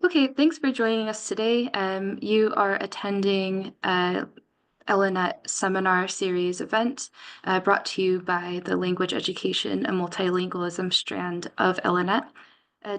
Okay, thanks for joining us today. You are attending a ELINET seminar series event brought to you by the Language Education and Multilingualism strand of ELINET.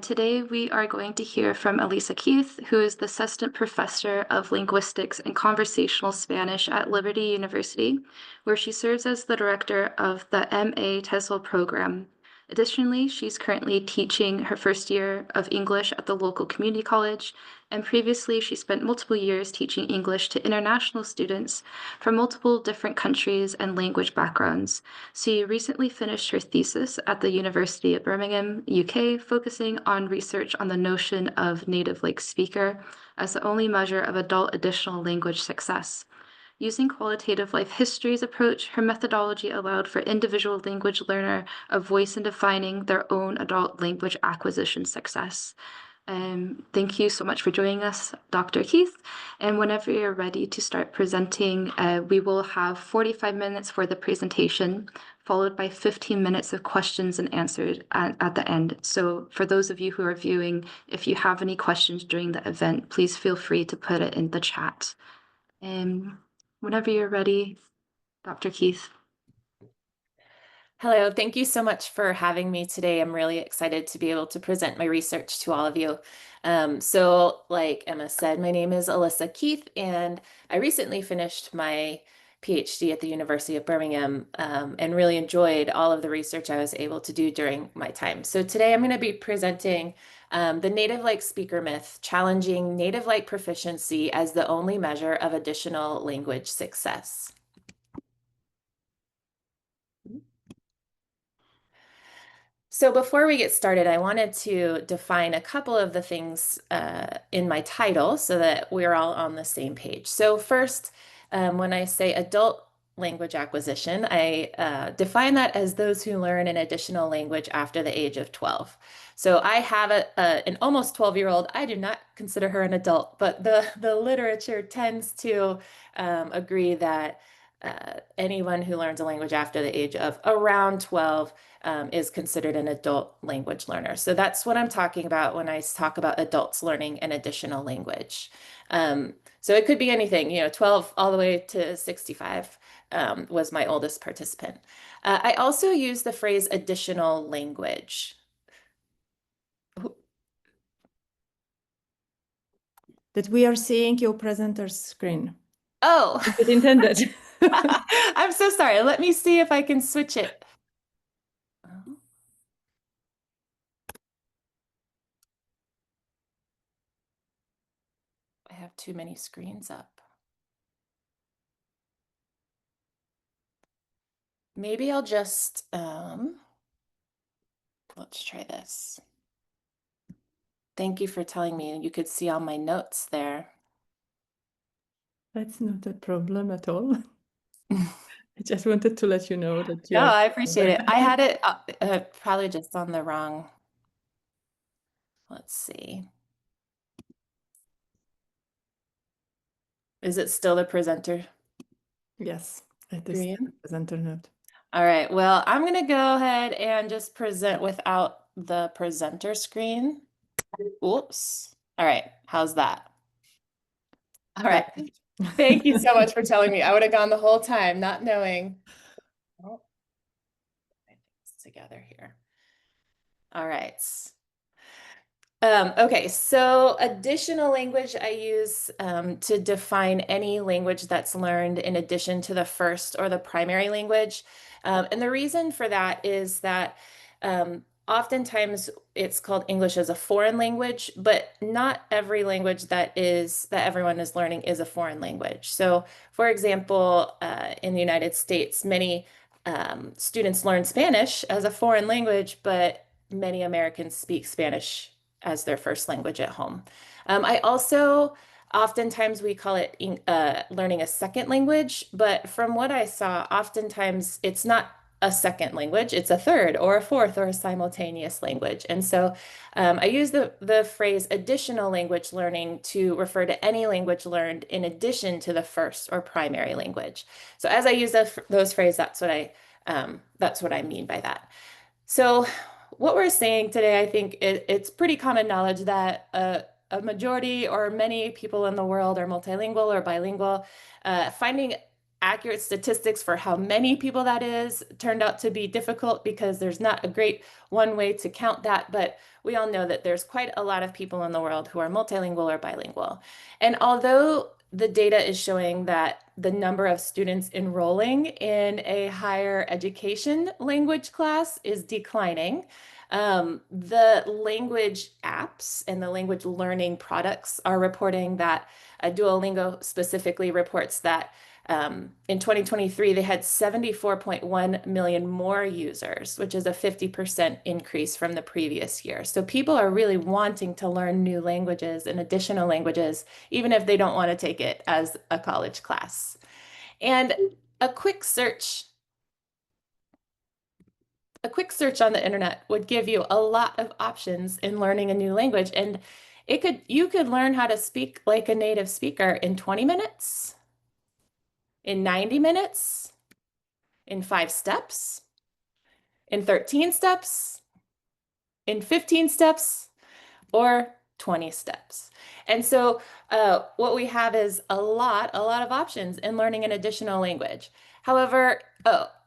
Today, we are going to hear from Alissa Keith, who is the Assistant Professor of Linguistics and Conversational Spanish at Liberty University, where she serves as the Director of the MA TESOL program. Additionally, she's currently teaching her first year of English at the local community college, and previously she spent multiple years teaching English to international students from multiple different countries and language backgrounds. She recently finished her thesis at the University of Birmingham, UK, focusing on research on the notion of native-like speaker as the only measure of adult additional language success. Using qualitative life histories approach, her methodology allowed for individual language learner a voice in defining their own adult language acquisition success. Thank you so much for joining us, Dr. Keith. And whenever you're ready to start presenting, we will have 45 minutes for the presentation, followed by 15 minutes of questions and answers at the end. So for those of you who are viewing, if you have any questions during the event, please feel free to put it in the chat. Whenever you're ready, Dr. Keith. Hello, thank you so much for having me today. I'm really excited to be able to present my research to all of you. Like Emma said, my name is Alissa Keith, and I recently finished my PhD at the University of Birmingham and really enjoyed all of the research I was able to do during my time. So today I'm going to be presenting the native-like speaker myth, challenging native-like proficiency as the only measure of additional language success. So before we get started, I wanted to define a couple of the things in my title so that we're all on the same page. So first, when I say adult language acquisition, I define that as those who learn an additional language after the age of 12. So I have an almost 12-year-old. I do not consider her an adult, but the literature tends to agree that anyone who learns a language after the age of around 12 is considered an adult language learner. So that's what I'm talking about when I talk about adults learning an additional language. So it could be anything, 12 all the way to 65 was my oldest participant. I also use the phrase additional language. That we are seeing your presenter's screen. Oh, Is it intended? I'm so sorry. Let me see if I can switch it. I have too many screens up. Maybe I'll just, let's try this. Thank you for telling me. You could see all my notes there. That's not a problem at all. I just wanted to let you know that you No, are... I appreciate it. I had it probably just on the wrong. Let's see. Is it still the presenter? Yes, it is Green? the presenter note. All right. Well, I'm going to go ahead and just present without the presenter screen. Oops. All right. How's that? All right. Thank you so much for telling me. I would have gone the whole time not knowing. Oh, together here. All right. Okay, so additional language I use to define any language that's learned in addition to the first or the primary language. And the reason for that is that oftentimes it's called English as a foreign language, but not every language that everyone is learning is a foreign language. So, for example, in the United States, many students learn Spanish as a foreign language, but many Americans speak Spanish as their first language at home. I also, oftentimes we call it learning a second language, but from what I saw, oftentimes it's not a second language, it's a third or a fourth or a simultaneous language. And so I use the phrase additional language learning to refer to any language learned in addition to the first or primary language. So as I use those phrases, that's what I mean by that. So what we're saying today, I think it's pretty common knowledge that a a majority or many people in the world are multilingual or bilingual. Finding accurate statistics for how many people that is turned out to be difficult because there's not a great one way to count that, but we all know that there's quite a lot of people in the world who are multilingual or bilingual. And although the data is showing that the number of students enrolling in a higher education language class is declining, the language apps and the language learning products are reporting that Duolingo specifically reports that in 2023, they had 74.1 million more users, which is a 50% increase from the previous year. So people are really wanting to learn new languages and additional languages, even if they don't want to take it as a college class. And a quick search on the internet would give you a lot of options in learning a new language. And you could learn how to speak like a native speaker in 20 minutes, in 90 minutes, in 5 steps, in 13 steps, in 15 steps, or 20 steps. And so what we have is a lot of options in learning an additional language. However,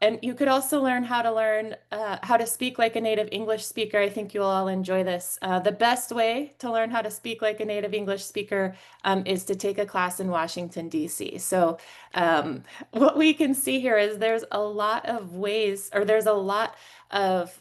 and you could also learn how to speak like a native English speaker. I think you'll all enjoy this. The best way to learn how to speak like a native English speaker is to take a class in Washington, D.C. So what we can see here is there's a lot of ways, or there's a lot of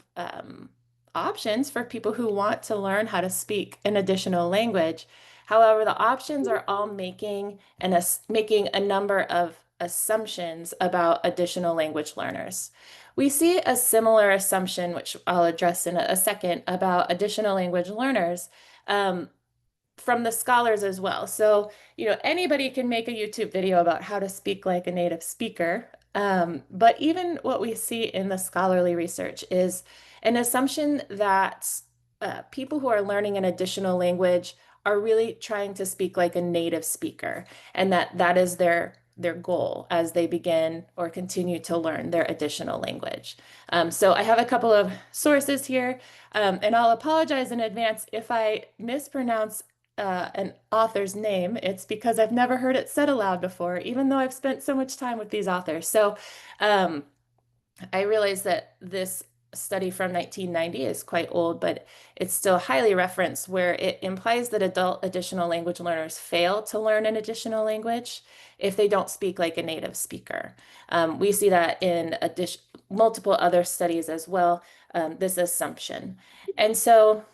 options for people who want to learn how to speak an additional language. However, the options are all making a number of assumptions about additional language learners. We see a similar assumption, which I'll address in a second, about additional language learners from the scholars as well. So, anybody can make a YouTube video about how to speak like a native speaker. But even what we see in the scholarly research is an assumption that people who are learning an additional language are really trying to speak like a native speaker, and that is their goal as they begin or continue to learn their additional language. So I have a couple of sources here, and I'll apologize in advance if I mispronounce an author's name. It's because I've never heard it said aloud before, even though I've spent so much time with these authors. So I realize that this study from 1990 is quite old, but it's still highly referenced, where it implies that adult additional language learners fail to learn an additional language if they don't speak like a native speaker. We see that in multiple other studies as well, this assumption. And so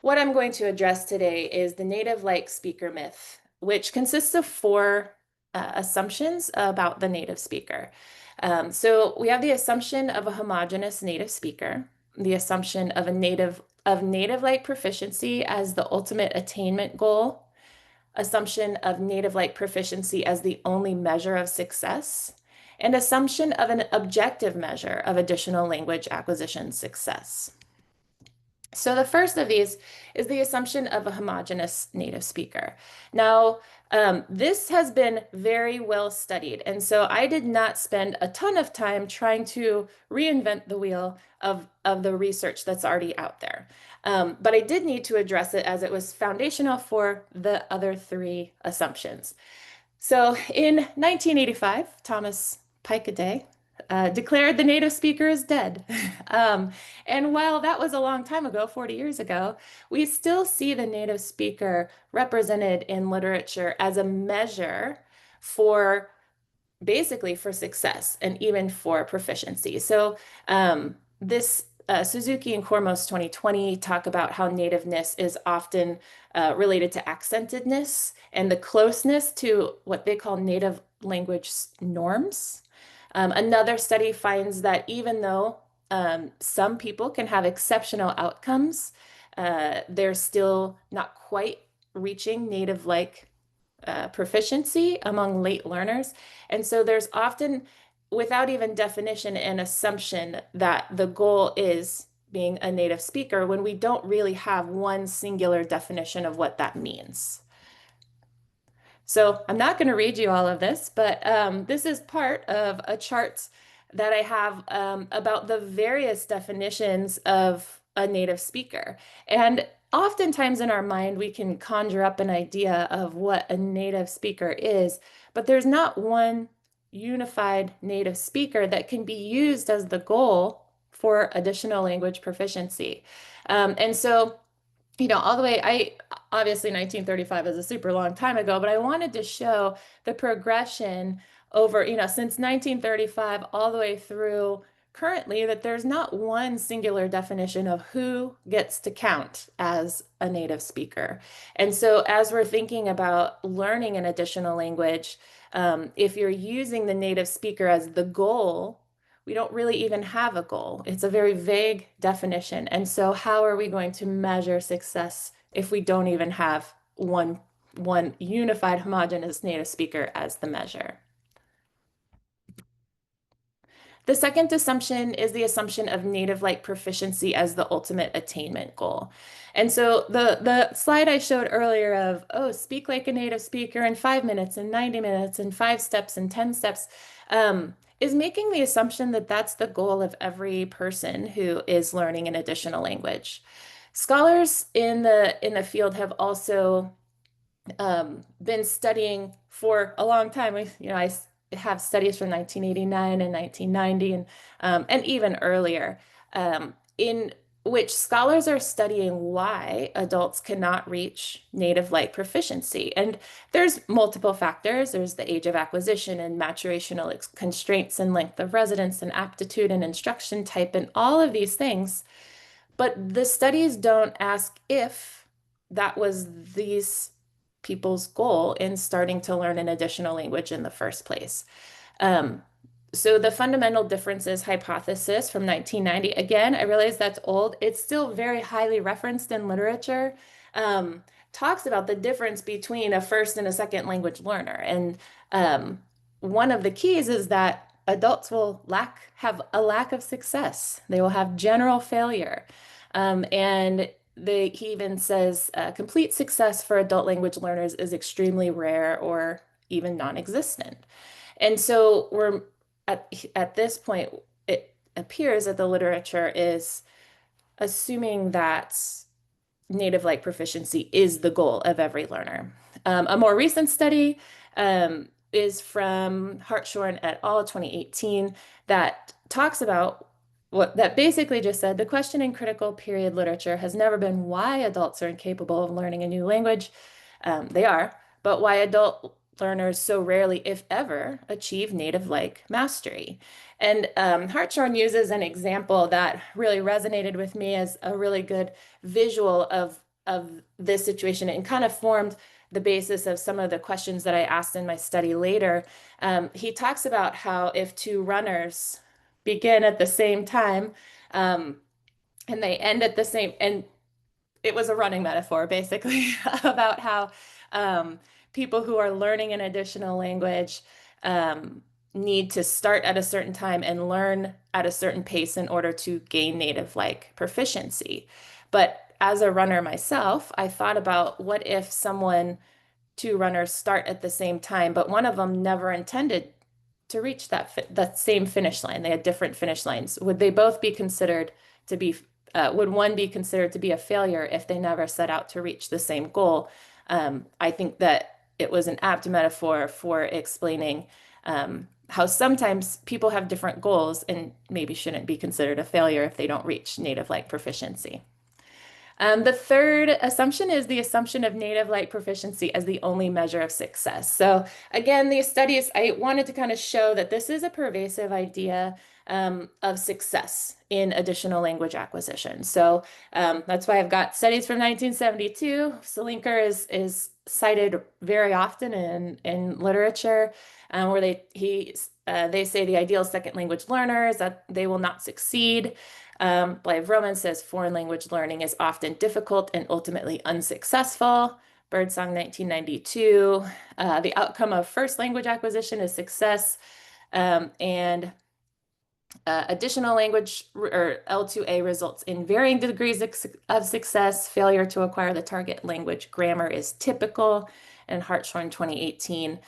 what I'm going to address today is the native-like speaker myth, which consists of 4 assumptions about the native speaker. So we have the assumption of a homogeneous native speaker, the assumption of native-like proficiency as the ultimate attainment goal, assumption of native-like proficiency as the only measure of success, and assumption of an objective measure of additional language acquisition success. So the first of these is the assumption of a homogeneous native speaker. Now, this has been very well studied, and so I did not spend a ton of time trying to reinvent the wheel of the research that's already out there. But I did need to address it as it was foundational for the other 3 assumptions. So in 1985, Thomas Pikeday declared the native speaker is dead. And while that was a long time ago, 40 years ago, we still see the native speaker represented in literature as a measure for basically for success and even for proficiency. So this Suzuki and Kormos 2020 talk about how nativeness is often related to accentedness and the closeness to what they call native language norms. Another study finds that even though some people can have exceptional outcomes, they're still not quite reaching native-like proficiency among late learners. And so there's often, without even definition, an assumption that the goal is being a native speaker when we don't really have one singular definition of what that means. So I'm not going to read you all of this, but this is part of a chart that I have about the various definitions of a native speaker. And oftentimes in our mind, we can conjure up an idea of what a native speaker is, but there's not one unified native speaker that can be used as the goal for additional language proficiency. And so, all the way, obviously 1935 is a super long time ago, but I wanted to show the progression over, since 1935 all the way through currently, that there's not one singular definition of who gets to count as a native speaker. And so as we're thinking about learning an additional language, if you're using the native speaker as the goal, we don't really even have a goal. It's a very vague definition. And so how are we going to measure success if we don't even have one unified homogeneous native speaker as the measure? The second assumption is the assumption of native-like proficiency as the ultimate attainment goal. And so the slide I showed earlier of, oh, speak like a native speaker in 5 minutes and 90 minutes and 5 steps and 10 steps, is making the assumption that that's the goal of every person who is learning an additional language. Scholars in the field have also been studying for a long time. I have studies from 1989 and 1990 and even earlier, in which scholars are studying why adults cannot reach native-like proficiency. And there's multiple factors. There's the age of acquisition and maturational constraints and length of residence and aptitude and instruction type and all of these things. But the studies don't ask if that was these people's goal in starting to learn an additional language in the first place. So the fundamental differences hypothesis from 1990, again, I realize that's old. It's still very highly referenced in literature, talks about the difference between a first and a second language learner. And one of the keys is that adults will have a lack of success. They will have general failure. And he even says complete success for adult language learners is extremely rare or even non-existent. And so we're at this point, it appears that the literature is assuming that native-like proficiency is the goal of every learner. A more recent study is from Hartshorn et al. 2018 that talks about that basically just said the question in critical period literature has never been why adults are incapable of learning a new language. They are, but why adult learners so rarely, if ever, achieve native-like mastery. And Hartshorn uses an example that really resonated with me as a really good visual of this situation and kind of formed the basis of some of the questions that I asked in my study later. He talks about how if two runners begin at the same time and they end at the same, and it was a running metaphor basically about how people who are learning an additional language need to start at a certain time and learn at a certain pace in order to gain native-like proficiency. But as a runner myself, I thought about what if two runners start at the same time, but one of them never intended to reach that same finish line. They had different finish lines. Would they both be considered to be, would one be considered to be a failure if they never set out to reach the same goal? I think that it was an apt metaphor for explaining how sometimes people have different goals and maybe shouldn't be considered a failure if they don't reach native-like proficiency. The third assumption is the assumption of native-like proficiency as the only measure of success. So again, these studies, I wanted to kind of show that this is a pervasive idea of success in additional language acquisition. So that's why I've got studies from 1972. Selinker is cited very often in literature where they say the ideal second language learner is that they will not succeed. Blythe Roman says foreign language learning is often difficult and ultimately unsuccessful. Birdsong 1992, the outcome of first language acquisition is success, and additional language or L2A results in varying degrees of success. Failure to acquire the target language grammar is typical. And Hartshorn 2018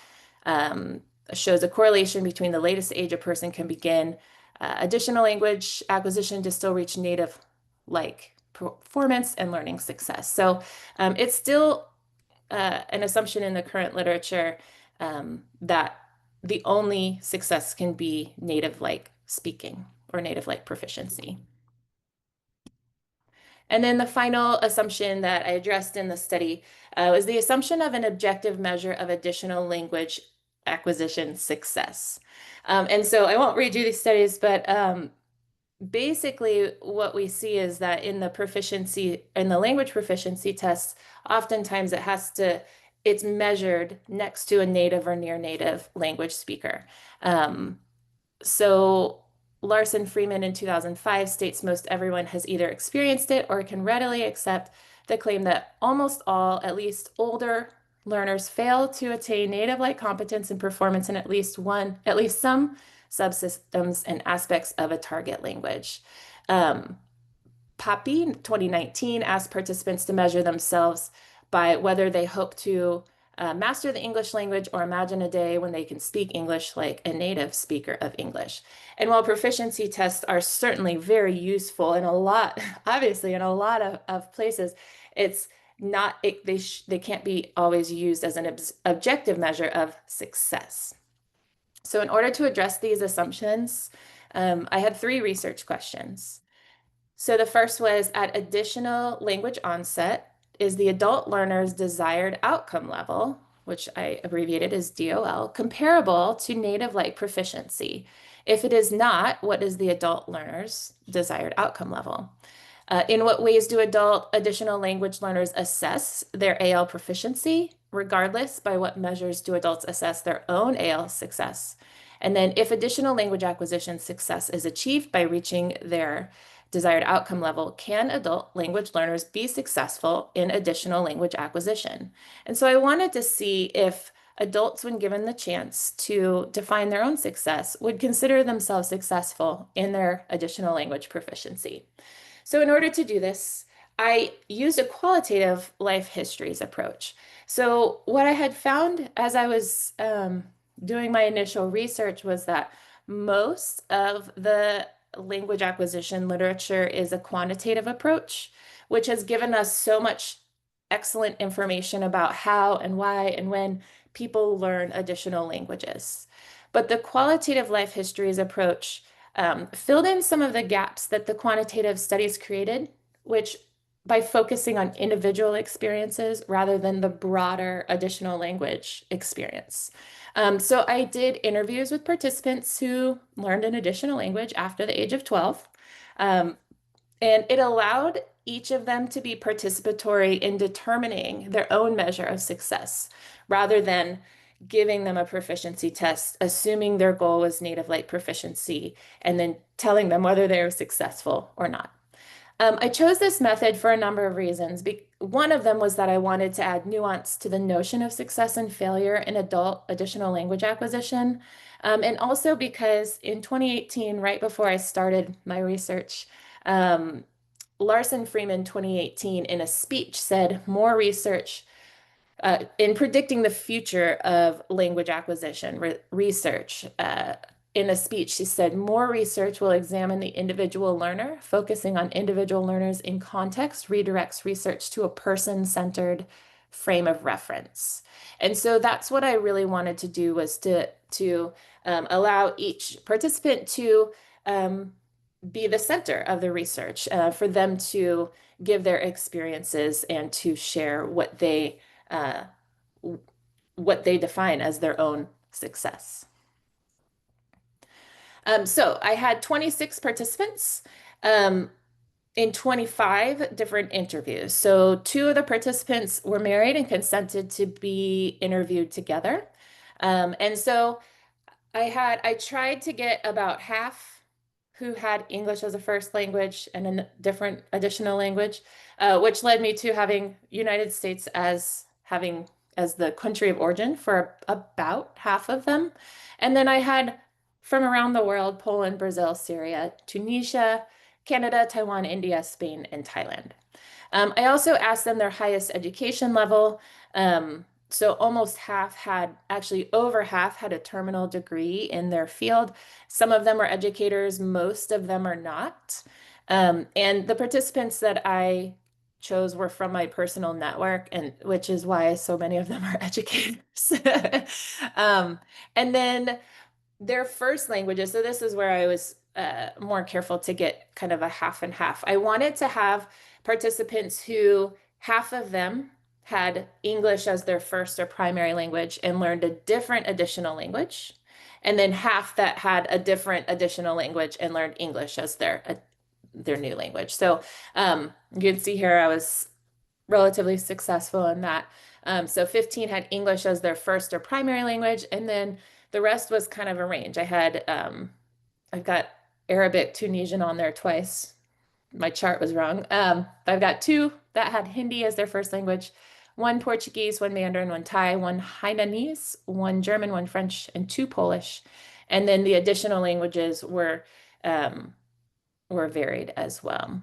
shows a correlation between the latest age a person can begin additional language acquisition to still reach native-like performance and learning success. So it's still an assumption in the current literature that the only success can be native-like speaking or native-like proficiency. And then the final assumption that I addressed in the study was the assumption of an objective measure of additional language acquisition success. And so I won't redo these studies, but basically what we see is that in the language proficiency tests, oftentimes it's measured next to a native or near native language speaker. So Larson Freeman in 2005 states most everyone has either experienced it or can readily accept the claim that almost all, at least older learners, fail to attain native-like competence and performance in at least some subsystems and aspects of a target language. Papi in 2019 asked participants to measure themselves by whether they hope to master the English language or imagine a day when they can speak English like a native speaker of English. And while proficiency tests are certainly very useful in obviously in a lot of places, it's not, they can't be always used as an objective measure of success. So in order to address these assumptions, I had 3 research questions. So the first was, at additional language onset, is the adult learner's desired outcome level, which I abbreviated as DOL, comparable to native-like proficiency? If it is not, what is the adult learner's desired outcome level? In what ways do additional language learners assess their AL proficiency? Regardless, by what measures do adults assess their own AL success? And then if additional language acquisition success is achieved by reaching their desired outcome level, can adult language learners be successful in additional language acquisition? And so I wanted to see if adults, when given the chance to define their own success, would consider themselves successful in their additional language proficiency. So in order to do this, I used a qualitative life histories approach. So what I had found as I was doing my initial research was that most of the language acquisition literature is a quantitative approach, which has given us so much excellent information about how and why and when people learn additional languages. But the qualitative life histories approach filled in some of the gaps that the quantitative studies created, which by focusing on individual experiences rather than the broader additional language experience. So I did interviews with participants who learned an additional language after the age of 12. And it allowed each of them to be participatory in determining their own measure of success, rather than giving them a proficiency test, assuming their goal was native-like proficiency, and then telling them whether they were successful or not. I chose this method for a number of reasons. One of them was that I wanted to add nuance to the notion of success and failure in adult additional language acquisition. And also because in 2018, right before I started my research, Larson Freeman 2018 in a speech said more research in predicting the future of language acquisition research. In a speech, she said, more research will examine the individual learner, focusing on individual learners in context, redirects research to a person-centered frame of reference. And so that's what I really wanted to do, was to allow each participant to be the center of the research, for them to give their experiences and to share what they define as their own success. So I had 26 participants in 25 different interviews. So 2 of the participants were married and consented to be interviewed together. And so I tried to get about half who had English as a first language and a different additional language, which led me to having United States as the country of origin for about half of them. And then I had from around the world: Poland, Brazil, Syria, Tunisia, Canada, Taiwan, India, Spain, and Thailand. I also asked them their highest education level. So almost over half had a terminal degree in their field. Some of them are educators, most of them are not. And the participants that I chose were from my personal network, and which is why so many of them are educators. Um, and then their first languages, so this is where I was more careful to get kind of a half and half. I wanted to have participants who half of them had English as their first or primary language and learned a different additional language, and then half that had a different additional language and learned English as their new language. So you can see here I was relatively successful in that. So 15 had English as their first or primary language, and then the rest was kind of a range. I've got Arabic, Tunisian on there twice. My chart was wrong. I've got two that had Hindi as their first language, one Portuguese, one Mandarin, one Thai, one Hainanese, one German, one French, and two Polish. And then the additional languages were varied as well.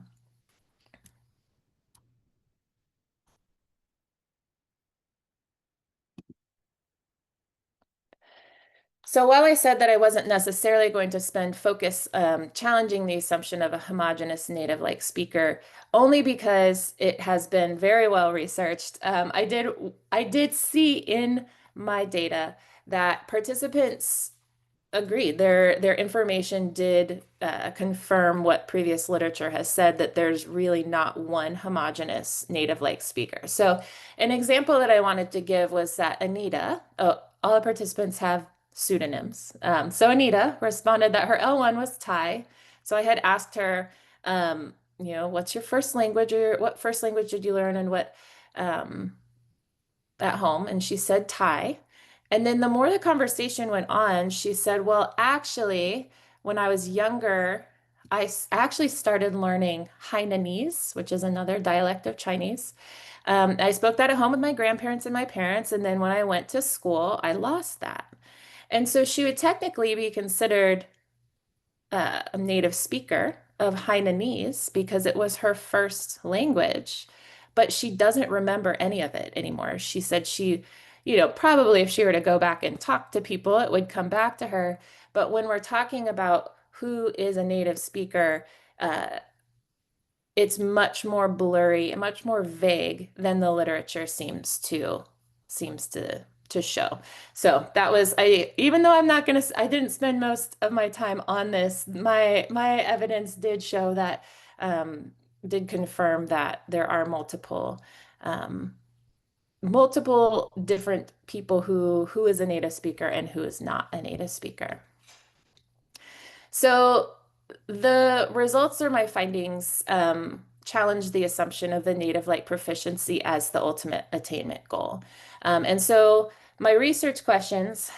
So while I said that I wasn't necessarily going to spend focus challenging the assumption of a homogeneous native-like speaker, only because it has been very well researched, I did see in my data that participants agreed. Their information did confirm what previous literature has said, that there's really not one homogeneous native-like speaker. So an example that I wanted to give was that Anita, all the participants have pseudonyms. So Anita responded that her L1 was Thai. So I had asked her, what's your first language, or what first language did you learn, and what at home? And she said Thai. And then the more the conversation went on, she said, well, actually, when I was younger, actually started learning Hainanese, which is another dialect of Chinese. I spoke that at home with my grandparents and my parents. And then when I went to school, I lost that. And so she would technically be considered a native speaker of Hainanese because it was her first language, but she doesn't remember any of it anymore. She said probably if she were to go back and talk to people, it would come back to her. But when we're talking about who is a native speaker, it's much more blurry and much more vague than the literature seems to show. So that was even though I didn't spend most of my time on this, my evidence did show that did confirm that there are multiple different people who is a native speaker and who is not a native speaker. So the results or my findings challenge the assumption of the native-like proficiency as the ultimate attainment goal. And so my research questions,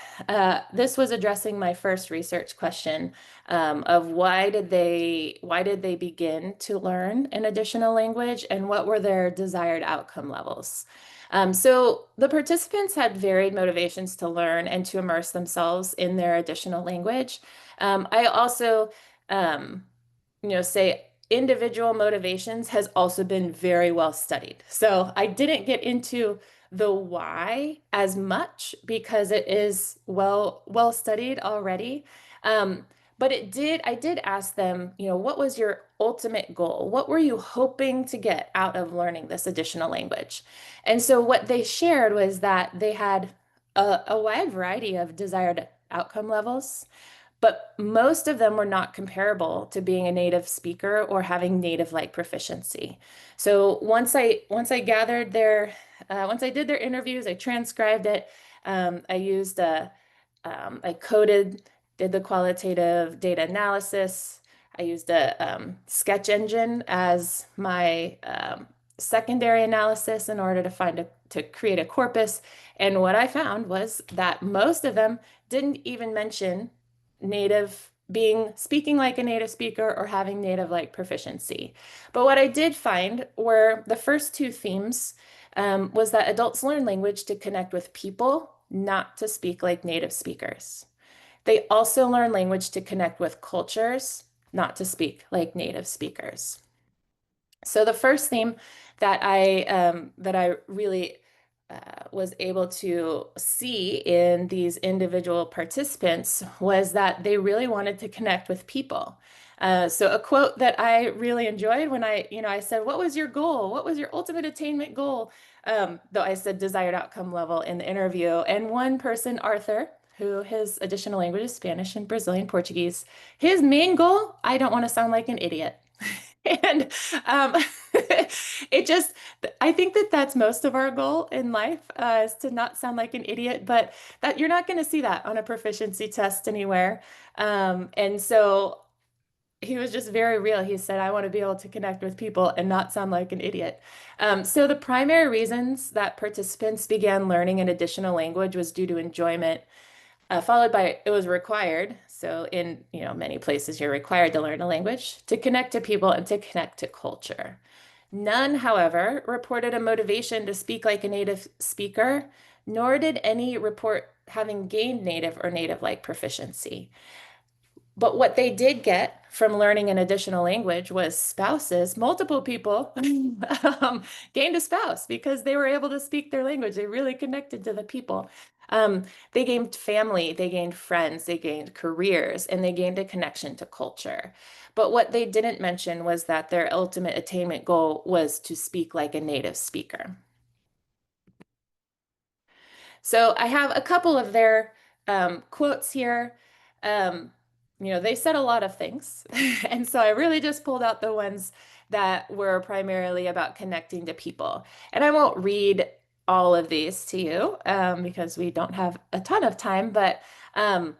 this was addressing my first research question of why did they begin to learn an additional language, and what were their desired outcome levels? So the participants had varied motivations to learn and to immerse themselves in their additional language. I also, say individual motivations has also been very well studied. So I didn't get into the why as much because it is well studied already. But I did ask them, what was your ultimate goal? What were you hoping to get out of learning this additional language? And so what they shared was that they had a wide variety of desired outcome levels, but most of them were not comparable to being a native speaker or having native-like proficiency. So once I did their interviews, I transcribed it. Did the qualitative data analysis. I used a sketch engine as my secondary analysis in order to create a corpus. And what I found was that most of them didn't even mention speaking like a native speaker or having native-like proficiency. But what I did find were the first two themes was that adults learn language to connect with people, not to speak like native speakers. They also learn language to connect with cultures, not to speak like native speakers. So the first theme that I really was able to see in these individual participants was that they really wanted to connect with people. So a quote that I really enjoyed when I said, what was your goal? What was your ultimate attainment goal? Though I said desired outcome level in the interview. And one person, Arthur, who his additional language is Spanish and Brazilian Portuguese, his main goal, I don't want to sound like an idiot. And um, it just, I think that that's most of our goal in life, is to not sound like an idiot, but that you're not going to see that on a proficiency test anywhere. And so he was just very real. He said, I want to be able to connect with people and not sound like an idiot. So the primary reasons that participants began learning an additional language was due to enjoyment, followed by it was required. So in many places, you're required to learn a language to connect to people and to connect to culture. None, however, reported a motivation to speak like a native speaker, nor did any report having gained native or native-like proficiency. But what they did get from learning an additional language was spouses. Multiple people gained a spouse because they were able to speak their language. They really connected to the people. They gained family, they gained friends, they gained careers, and they gained a connection to culture. But what they didn't mention was that their ultimate attainment goal was to speak like a native speaker. So I have a couple of their quotes here. They said a lot of things. And so I really just pulled out the ones that were primarily about connecting to people. And I won't read all of these to you because we don't have a ton of time, but I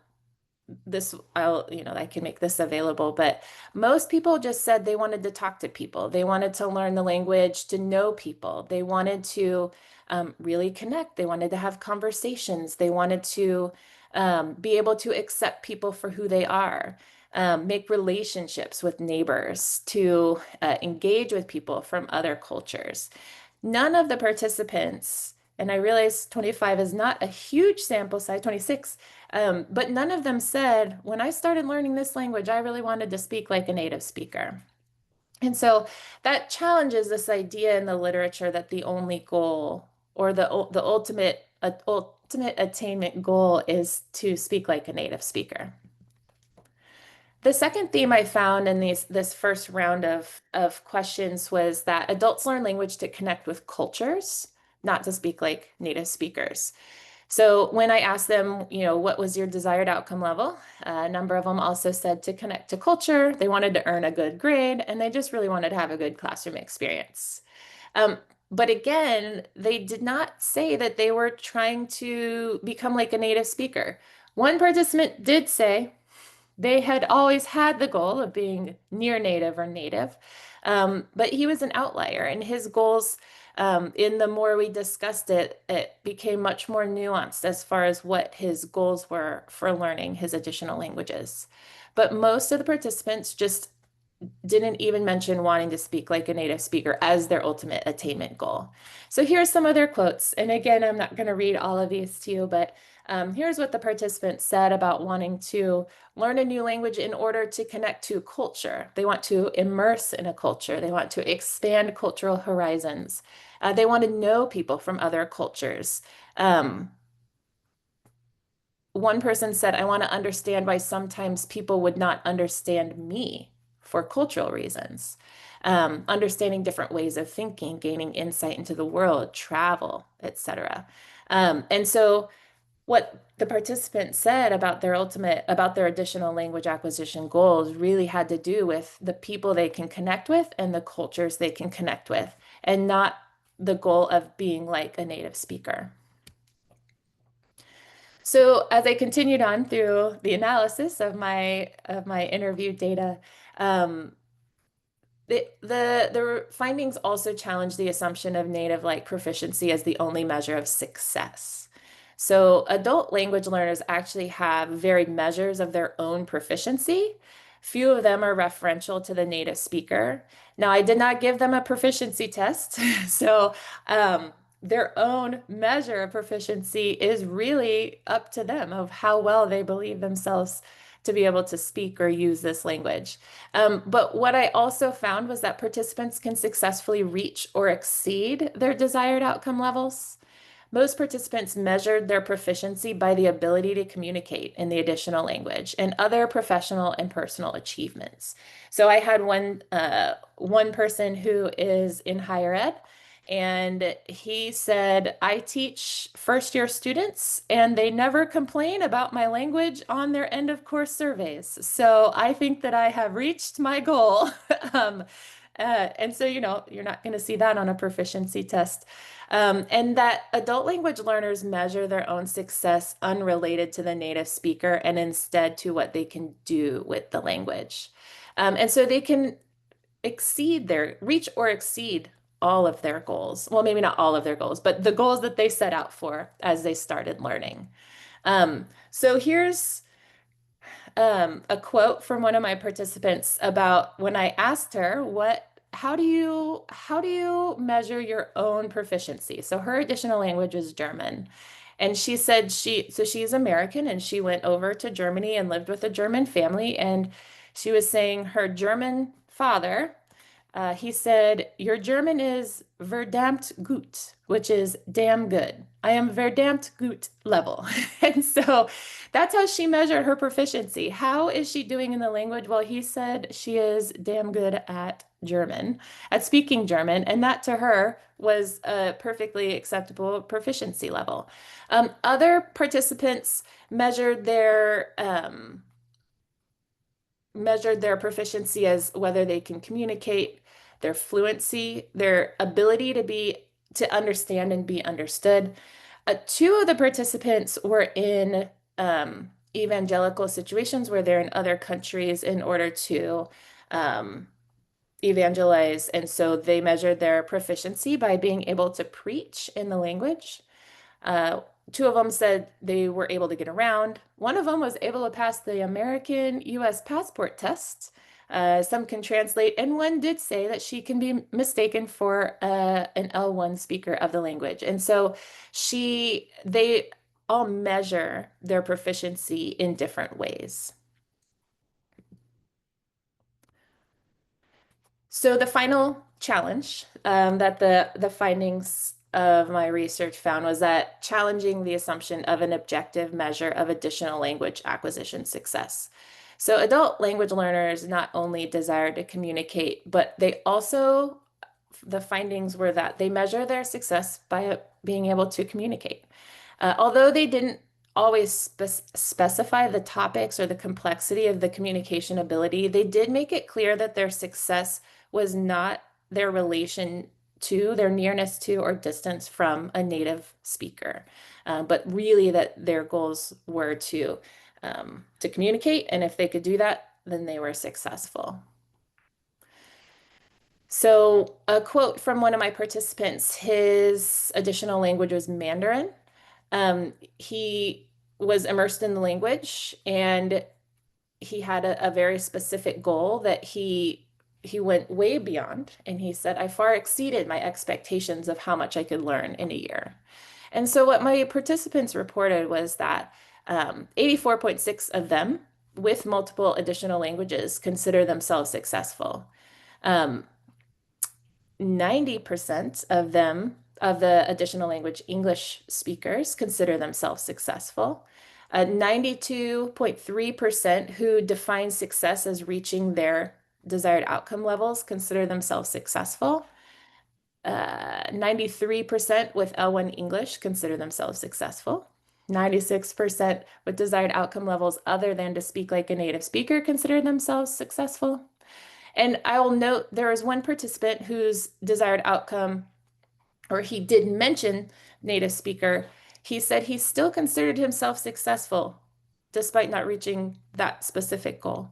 can make this available, but most people just said they wanted to talk to people. They wanted to learn the language to know people. They wanted to really connect. They wanted to have conversations. They wanted to be able to accept people for who they are, make relationships with neighbors, to engage with people from other cultures. None of the participants, and I realize 25 is not a huge sample size, 26, but none of them said, when I started learning this language, I really wanted to speak like a native speaker. And so that challenges this idea in the literature that the only goal or the ultimate attainment goal is to speak like a native speaker. The second theme I found in this first round of questions was that adults learn language to connect with cultures, not to speak like native speakers. So when I asked them, what was your desired outcome level? A number of them also said to connect to culture. They wanted to earn a good grade, and they just really wanted to have a good classroom experience. But again, they did not say that they were trying to become like a native speaker. One participant did say they had always had the goal of being near native or native, but he was an outlier, and his goals, in the more we discussed it, it became much more nuanced as far as what his goals were for learning his additional languages. But most of the participants just didn't even mention wanting to speak like a native speaker as their ultimate attainment goal. So here's some of their quotes. And again, I'm not going to read all of these to you, but here's what the participants said about wanting to learn a new language in order to connect to culture. They want to immerse in a culture. They want to expand cultural horizons. They want to know people from other cultures. One person said, I want to understand why sometimes people would not understand me for cultural reasons. Understanding different ways of thinking, gaining insight into the world, travel, etc. And so what the participants said about their additional language acquisition goals really had to do with the people they can connect with and the cultures they can connect with, and not the goal of being like a native speaker. So as I continued on through the analysis of my interview data, the findings also challenge the assumption of native-like proficiency as the only measure of success. So adult language learners actually have varied measures of their own proficiency. Few of them are referential to the native speaker. Now, I did not give them a proficiency test, so their own measure of proficiency is really up to them of how well they believe themselves to be able to speak or use this language. But what I also found was that participants can successfully reach or exceed their desired outcome levels. most participants measured their proficiency by the ability to communicate in the additional language and other professional and personal achievements. So I had one person who is in higher ed, and he said, I teach first-year students, and they never complain about my language on their end of course surveys. So I think that I have reached my goal. And so, you're not going to see that on a proficiency test. And that adult language learners measure their own success unrelated to the native speaker and instead to what they can do with the language. And so they can reach or exceed all of their goals. Well, maybe not all of their goals, but the goals that they set out for as they started learning. So here's a quote from one of my participants about when I asked her how do you measure your own proficiency? So her additional language is German. And she said she's American and she went over to Germany and lived with a German family. And she was saying her German father, he said, your German is verdammt gut, which is damn good. I am verdammt gut level. And so that's how she measured her proficiency. How is she doing in the language? Well, he said she is damn good at German, at speaking German. And that to her was a perfectly acceptable proficiency level. Other participants measured their proficiency as whether they can communicate, their fluency, their ability to understand and be understood. Two of the participants were in evangelical situations where they're in other countries in order to evangelize. And so they measured their proficiency by being able to preach in the language. Two of them said they were able to get around. One of them was able to pass the American US passport test. Some can translate, and one did say that she can be mistaken for an L1 speaker of the language. And so they all measure their proficiency in different ways. So the final challenge that the findings of my research found was that challenging the assumption of an objective measure of additional language acquisition success. So adult language learners not only desire to communicate, but the findings were that they measure their success by being able to communicate. Although they didn't always specify the topics or the complexity of the communication ability, they did make it clear that their success was not their relation to, their nearness to, or distance from a native speaker, but really that their goals were to communicate, and if they could do that, then they were successful. So a quote from one of my participants, his additional language was Mandarin. He was immersed in the language, and he had a very specific goal that he went way beyond, and he said, I far exceeded my expectations of how much I could learn in a year. And so what my participants reported was that 84.6 of them with multiple additional languages consider themselves successful. 90% of them, of the additional language English speakers, consider themselves successful. 92.3% who define success as reaching their desired outcome levels consider themselves successful. 93% with L1 English consider themselves successful. 96% with desired outcome levels other than to speak like a native speaker consider themselves successful. And I will note there was one participant whose desired outcome, or he did mention native speaker, he said he still considered himself successful despite not reaching that specific goal.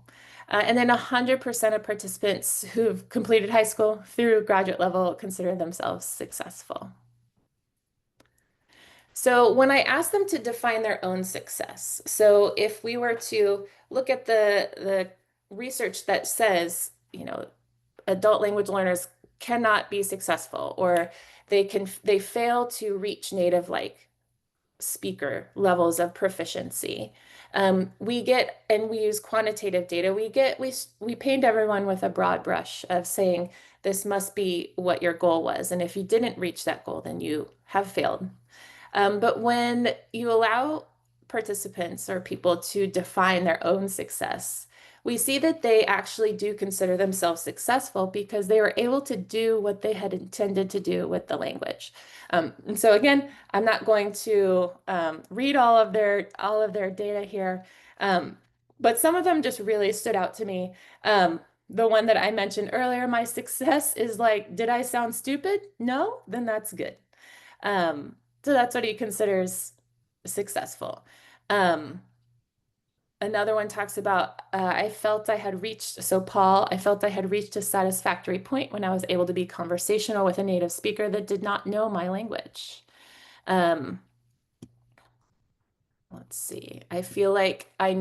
And then 100% of participants who've completed high school through graduate level consider themselves successful. So when I asked them to define their own success, so if we were to look at the research that says, adult language learners cannot be successful, or they fail to reach native like speaker levels of proficiency. We use quantitative data. We paint everyone with a broad brush of saying this must be what your goal was, and if you didn't reach that goal, then you have failed. But when you allow participants or people to define their own success, we see that they actually do consider themselves successful because they were able to do what they had intended to do with the language. And so again, I'm not going to read all of their data here, but some of them just really stood out to me. The one that I mentioned earlier, my success is like, did I sound stupid? No? Then that's good. So that's what he considers successful. Um, Another one talks about, I felt I had reached, so Paul, I felt I had reached a satisfactory point when I was able to be conversational with a native speaker that did not know my language. Um, let's see, I feel like I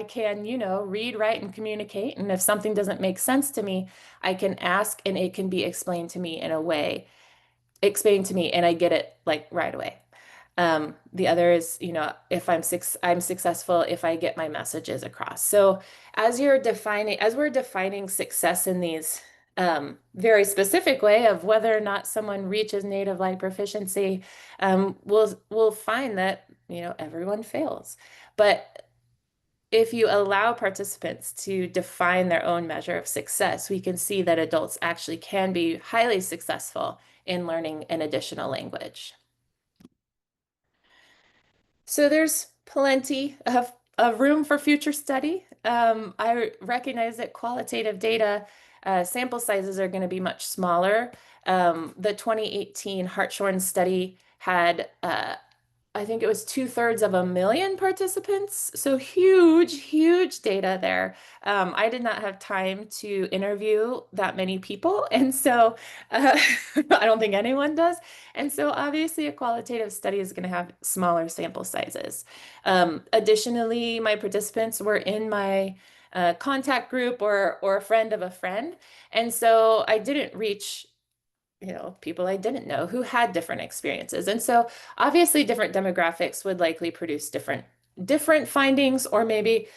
can, read, write, and communicate. And if something doesn't make sense to me, I can ask and it can be explained to me in a way, explained to me, and I get it like right away. The other is, if I'm successful if I get my messages across. So as we're defining success in these very specific way of whether or not someone reaches native light proficiency, we'll find that, everyone fails. But if you allow participants to define their own measure of success, we can see that adults actually can be highly successful in learning an additional language. So there's plenty of room for future study. I recognize that qualitative data sample sizes are going to be much smaller. The 2018 Hartshorn study had I think it was 2/3 of 1 million participants. So huge, huge data there. I did not have time to interview that many people. And so I don't think anyone does. And so obviously a qualitative study is going to have smaller sample sizes. Additionally, my participants were in my contact group or a friend of a friend. And so I didn't reach people I didn't know who had different experiences. And so obviously different demographics would likely produce different findings or maybe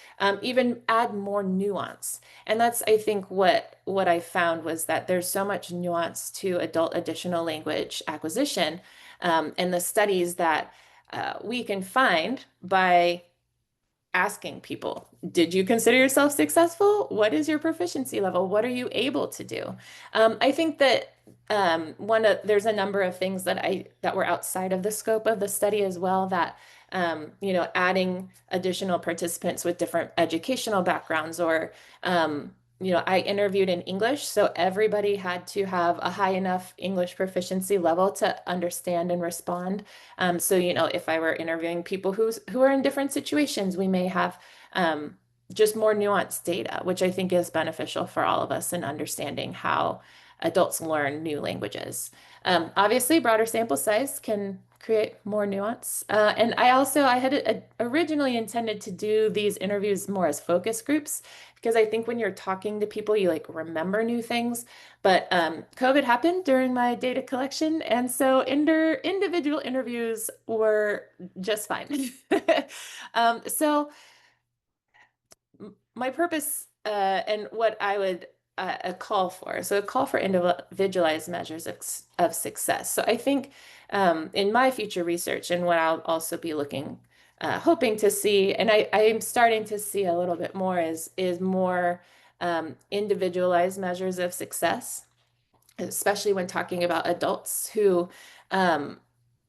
even add more nuance. And that's, I think, what I found was that there's so much nuance to adult additional language acquisition and the studies that we can find by asking people, did you consider yourself successful? What is your proficiency level? What are you able to do? I think that there's a number of things that were outside of the scope of the study as well that adding additional participants with different educational backgrounds or I interviewed in English, so everybody had to have a high enough English proficiency level to understand and respond. So, if I were interviewing people who are in different situations, we may have just more nuanced data, which I think is beneficial for all of us in understanding how adults learn new languages. Obviously, broader sample size can create more nuance. And I had originally intended to do these interviews more as focus groups because I think when you're talking to people, you like remember new things. But COVID happened during my data collection, and so individual interviews were just fine. So my purpose and what I would a call for. So a call for individualized measures of success. So I think in my future research and what I'll also be hoping to see, and I'm starting to see a little bit more is more individualized measures of success, especially when talking about adults who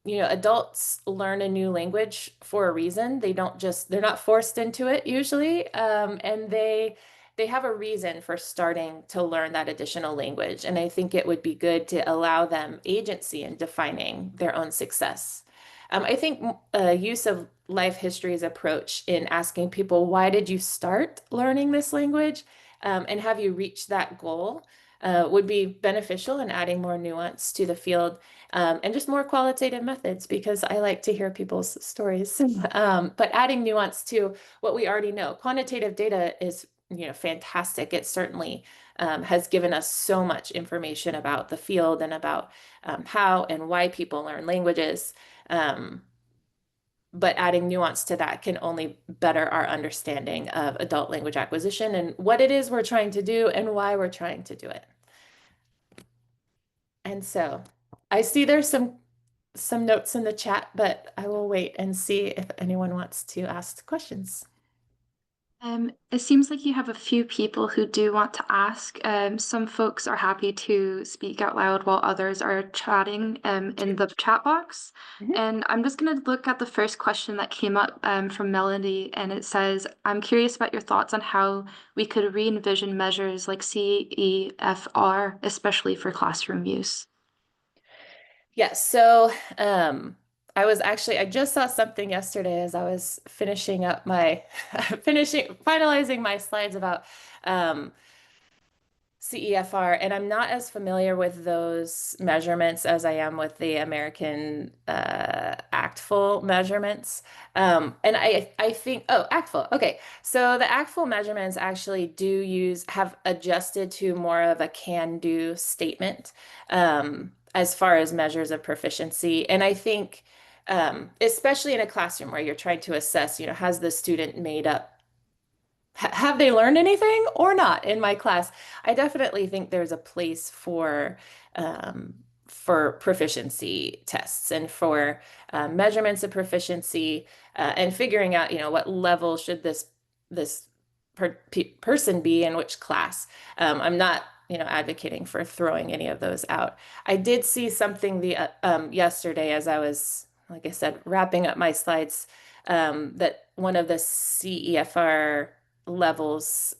adults learn a new language for a reason. They're not forced into it usually. And they have a reason for starting to learn that additional language. And I think it would be good to allow them agency in defining their own success. I think use of life history's approach in asking people, why did you start learning this language? And have you reached that goal? Would be beneficial in adding more nuance to the field and just more qualitative methods because I like to hear people's stories. But adding nuance to what we already know. Quantitative data is fantastic. It certainly has given us so much information about the field and about how and why people learn languages. But adding nuance to that can only better our understanding of adult language acquisition and what it is we're trying to do and why we're trying to do it. And so I see there's some some notes in the chat, but I will wait and see if anyone wants to ask questions. It seems like you have a few people who do want to ask. Some folks are happy to speak out loud while others are chatting in the chat box. Mhm. And I'm just going to look at the first question that came up from Melody, and it says, I'm curious about your thoughts on how we could re-envision measures like CEFR, especially for classroom use. Yes, so I just saw something yesterday as I was finishing up my finalizing my slides about CEFR, and I'm not as familiar with those measurements as I am with the American ACTFL measurements. And I think, oh, ACTFL. Okay. So the ACTFL measurements actually have adjusted to more of a can-do statement as far as measures of proficiency. And I think, especially in a classroom where you're trying to assess, has the student made up have they learned anything or not in my class? I definitely think there's a place for proficiency tests and for measurements of proficiency and figuring out, what level should this person be in which class. I'm not, advocating for throwing any of those out. I did see something yesterday as I was, like I said, wrapping up my slides, that one of the CEFR levels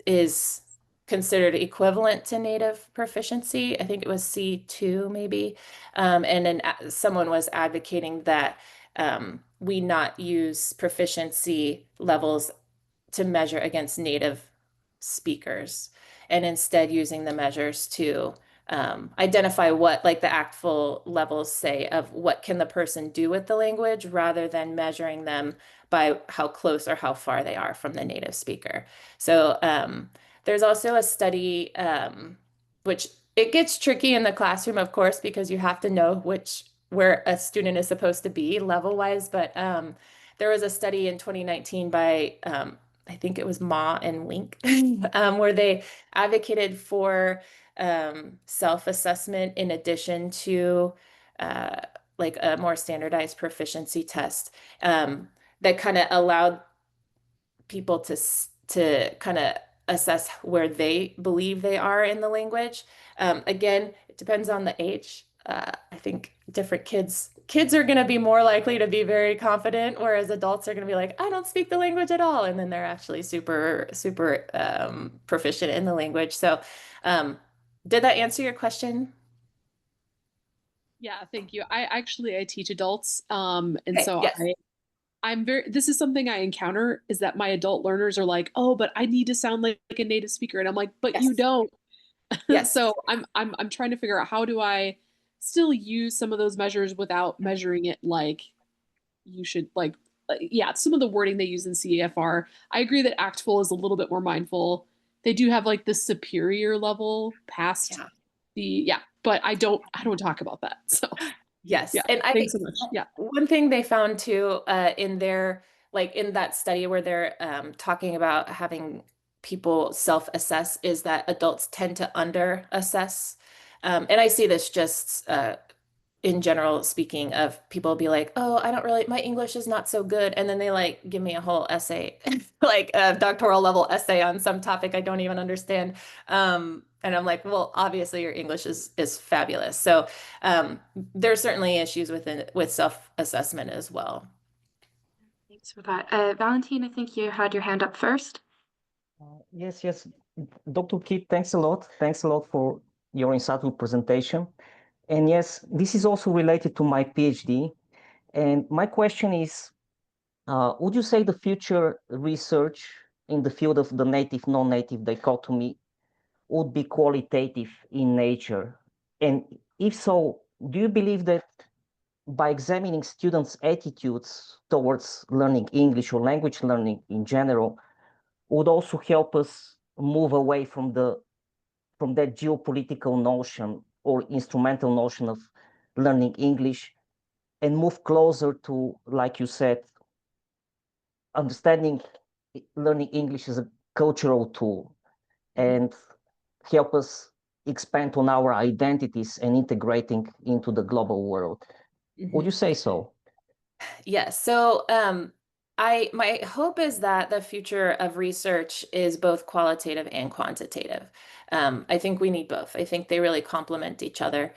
is considered equivalent to native proficiency. I think it was C2 maybe. And then someone was advocating that we not use proficiency levels to measure against native speakers and instead using the measures to identify what, like the ACTFL levels say, of what can the person do with the language rather than measuring them by how close or how far they are from the native speaker. So there's also a study, which it gets tricky in the classroom, of course, because you have to know where a student is supposed to be level-wise. But there was a study in 2019 by I think it was Ma and Wink, where they advocated for self-assessment in addition to like a more standardized proficiency test that kind of allowed people to kind of assess where they believe they are in the language. Again, it depends on the age. I think different kids are going to be more likely to be very confident, whereas adults are going to be like, I don't speak the language at all, and then they're actually super proficient in the language. So, did that answer your question? Yeah, thank you. I teach adults, and Okay, so yes, this is something I encounter is that my adult learners are like, oh, but I need to sound like a native speaker, and I'm like, but you yes, don't. yes. So I'm trying to figure out how do I still use some of those measures without measuring it like you should yeah, some of the wording they use in CEFR. I agree that ACTFL is a little bit more mindful. They do have like the superior level past Yeah. but I don't talk about that. So Yes. yeah, And I thanks think so much. Yeah. one thing they found too, in their, like in that study where they're talking about having people self-assess, is that adults tend to under-assess. And I see this just in general speaking of people be like, oh, I don't really, my English is not so good. And then they like give me a whole essay, like a doctoral level essay on some topic I don't even understand. And I'm like, well, obviously your English is fabulous. So there's certainly issues with self-assessment as well. Thanks for that. Valentine, I think you had your hand up first. Yes. Dr. Kidd, thanks a lot. Thanks a lot for your insightful presentation. And yes, this is also related to my PhD. And my question is, would you say the future research in the field of the native, non-native dichotomy would be qualitative in nature? And if so, do you believe that by examining students' attitudes towards learning English or language learning in general, would also help us move away from that geopolitical notion or instrumental notion of learning English and move closer to, like you said, understanding learning English as a cultural tool and help us expand on our identities and integrating into the global world. Would you say so? Yes. So my hope is that the future of research is both qualitative and quantitative. I think we need both. I think they really complement each other.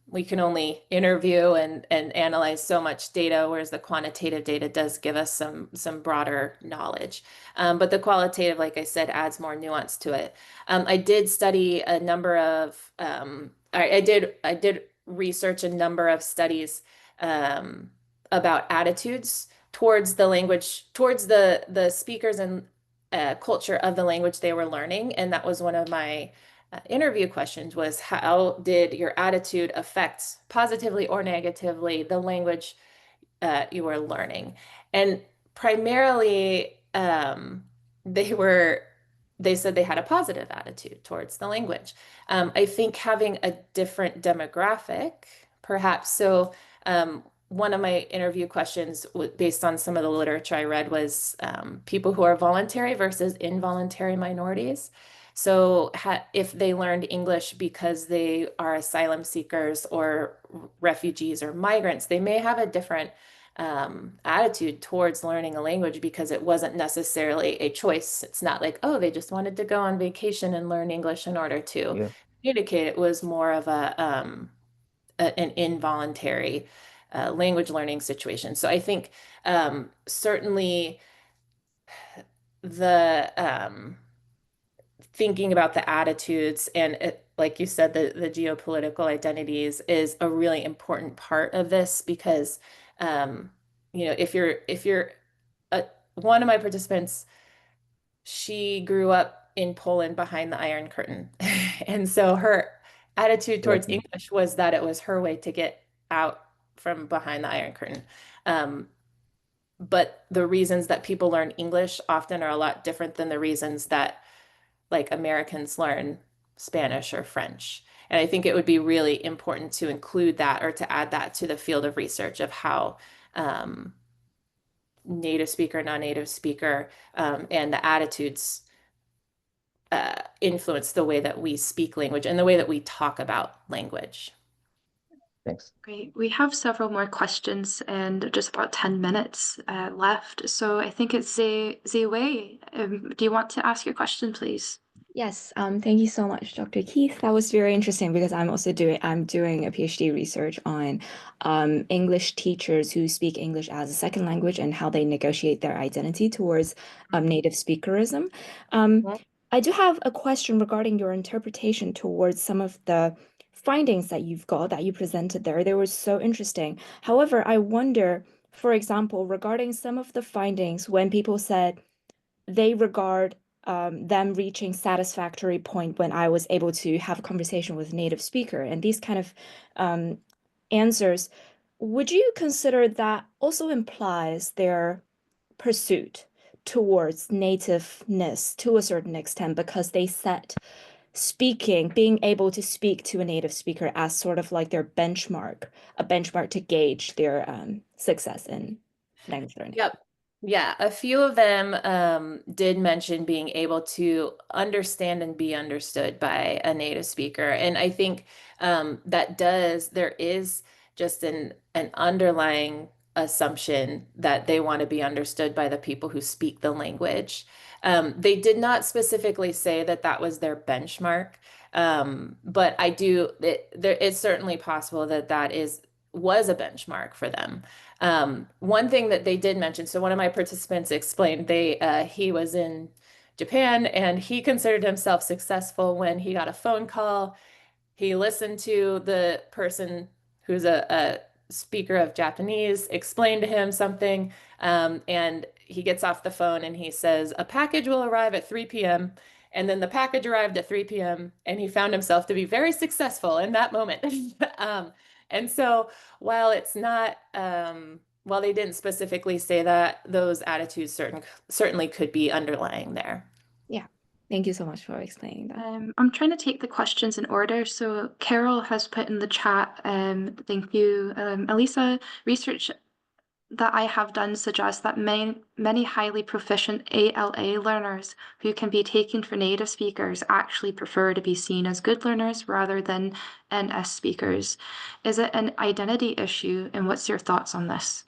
We can only interview and analyze so much data, whereas the quantitative data does give us some broader knowledge. But the qualitative, like I said, adds more nuance to it. I did study a number of I did research a number of studies about attitudes towards the language, towards the speakers and culture of the language they were learning. And that was one of my interview questions was, how did your attitude affect positively or negatively the language you were learning? And primarily, they said they had a positive attitude towards the language. I think having a different demographic, perhaps. So one of my interview questions, based on some of the literature I read, was people who are voluntary versus involuntary minorities. So if they learned English because they are asylum seekers or refugees or migrants, they may have a different attitude towards learning a language because it wasn't necessarily a choice. It's not like, oh, they just wanted to go on vacation and learn English in order to communicate. It was more of an involuntary language learning situation. So I think certainly the thinking about the attitudes and like you said, the geopolitical identities is a really important part of this because if you're one of my participants, she grew up in Poland behind the Iron Curtain. And so her attitude towards English was that it was her way to get out from behind the Iron Curtain. But the reasons that people learn English often are a lot different than the reasons that like Americans learn Spanish or French. And I think it would be really important to include that or to add that to the field of research of how native speaker, non-native speaker, and the attitudes influence the way that we speak language and the way that we talk about language. Thanks. Great. We have several more questions and just about 10 minutes left. So I think it's Ziwei. Do you want to ask your question, please? Yes, thank you so much, Dr. Keith. That was very interesting because I'm doing a PhD research on English teachers who speak English as a second language and how they negotiate their identity towards native speakerism. I do have a question regarding your interpretation towards some of the findings that you presented there. They were so interesting. However, I wonder, for example, regarding some of the findings when people said they regard them reaching satisfactory point when I was able to have a conversation with a native speaker and these kind of answers, would you consider that also implies their pursuit towards nativeness to a certain extent because they set being able to speak to a native speaker as sort of like their benchmark, a benchmark to gauge their success in language learning? Yep. Yeah, a few of them did mention being able to understand and be understood by a native speaker. And I think there is just an underlying assumption that they want to be understood by the people who speak the language. They did not specifically say that that was their benchmark, but it's certainly possible that was a benchmark for them. One thing that they did mention, so one of my participants explained he was in Japan and he considered himself successful when he got a phone call. He listened to the person who's a speaker of Japanese explain to him something, and he gets off the phone and he says, a package will arrive at 3 p.m. And then the package arrived at 3 p.m. and he found himself to be very successful in that moment. And so while they didn't specifically say that, those attitudes certainly could be underlying there. Yeah, thank you so much for explaining that. I'm trying to take the questions in order. So Carol has put in the chat, thank you, Alissa, research that I have done suggests that many highly proficient ALA learners who can be taken for native speakers actually prefer to be seen as good learners rather than NS speakers. Is it an identity issue, and what's your thoughts on this?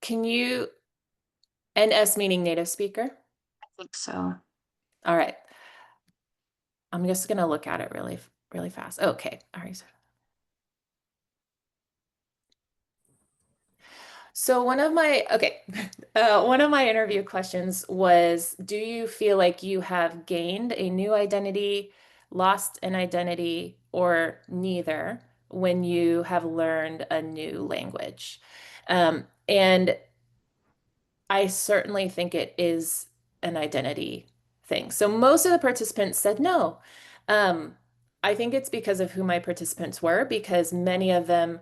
Can you, NS meaning native speaker? I think so. All right. I'm just going to look at it really fast. Okay. All right. So one of my interview questions was, do you feel like you have gained a new identity, lost an identity, or neither when you have learned a new language? And I certainly think it is an identity thing. So most of the participants said no. Um, I think it's because of who my participants were, because many of them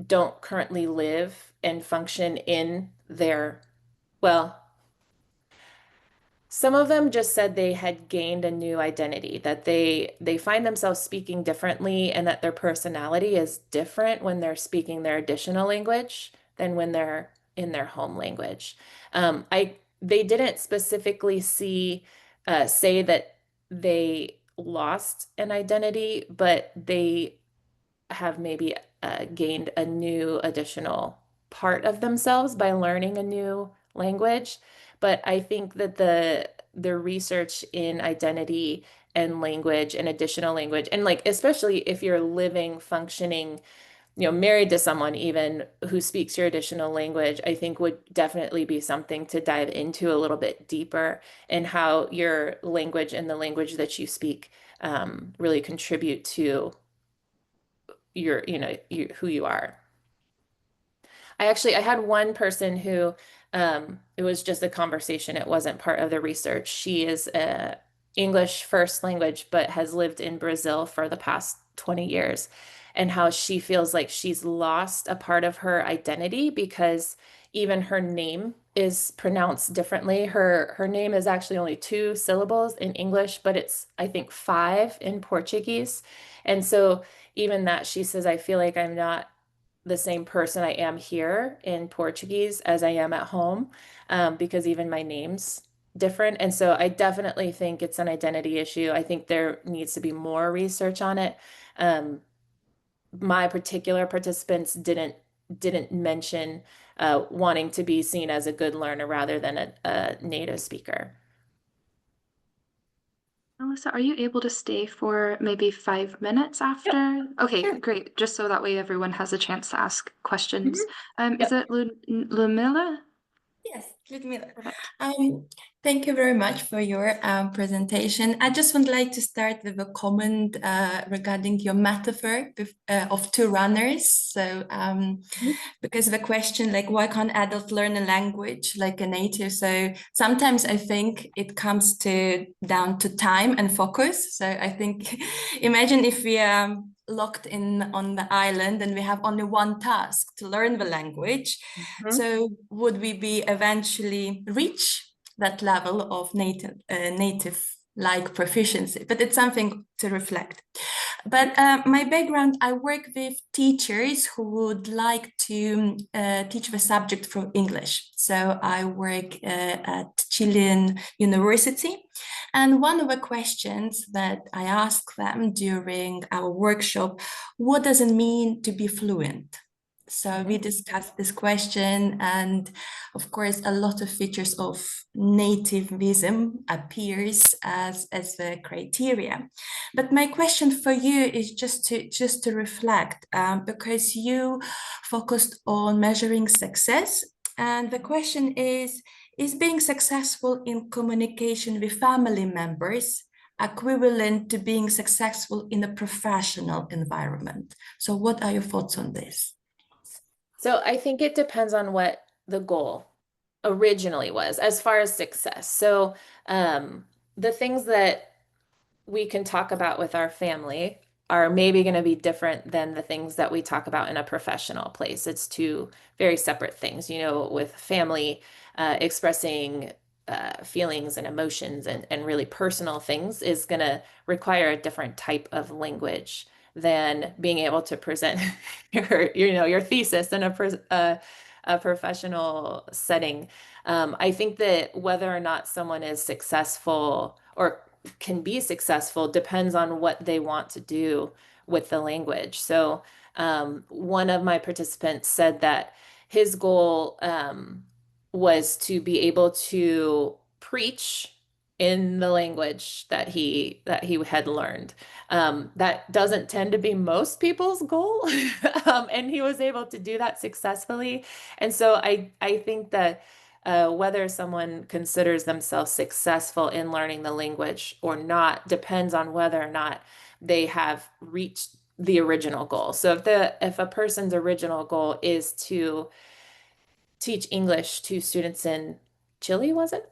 don't currently live and function in their, well, some of them just said they had gained a new identity, that they find themselves speaking differently and that their personality is different when they're speaking their additional language than when they're in their home language. They didn't specifically say that they lost an identity, but they have maybe gained a new additional part of themselves by learning a new language. But I think that the research in identity and language and additional language, and like especially if you're living, functioning, married to someone even who speaks your additional language, I think would definitely be something to dive into a little bit deeper, and how your language and the language that you speak really contribute to who you are. I had one person who, it was just a conversation. It wasn't part of the research. She is a English first language, but has lived in Brazil for the past 20 years, and how she feels like she's lost a part of her identity because even her name is pronounced differently. Her name is actually only 2 syllables in English, but it's, I think, 5 in Portuguese. And so even that, she says, I feel like I'm not the same person I am here in Portuguese as I am at home, because even my name's different. And so I definitely think it's an identity issue. I think there needs to be more research on it. My particular participants didn't mention wanting to be seen as a good learner rather than a native speaker. Alissa, are you able to stay for maybe 5 minutes after? Okay, sure. great. Just so that way everyone has a chance to ask questions. Is Yep. it Lumila? Yes, Ludmila. Perfect. Thank you very much for your presentation. I just would like to start with a comment regarding your metaphor of 2 runners. So, because of the question, like, why can't adults learn a language like a native? So sometimes I think it comes down to time and focus. So I think, imagine if we are locked in on the island and we have only one task to learn the language. So would we be eventually reach that level of native like proficiency? But it's something to reflect. But my background, I work with teachers who would like to teach the subject for English. So I work at Chilean University. And one of the questions that I ask them during our workshop, what does it mean to be fluent? So we discussed this question, and of course, a lot of features of nativism appears as the criteria. But my question for you is just to reflect, because you focused on measuring success, and the question is being successful in communication with family members equivalent to being successful in a professional environment? So what are your thoughts on this? So I think it depends on what the goal originally was as far as success. So the things that we can talk about with our family are maybe going to be different than the things that we talk about in a professional place. It's 2 very separate things, with family expressing feelings and emotions and really personal things is going to require a different type of language than being able to present your thesis in a professional setting. I think that whether or not someone is successful or can be successful depends on what they want to do with the language. So one of my participants said that his goal was to be able to preach in the language that he had learned. That doesn't tend to be most people's goal, and he was able to do that successfully. And so I think that whether someone considers themselves successful in learning the language or not depends on whether or not they have reached the original goal. So if a person's original goal is to teach English to students in Chile, was it?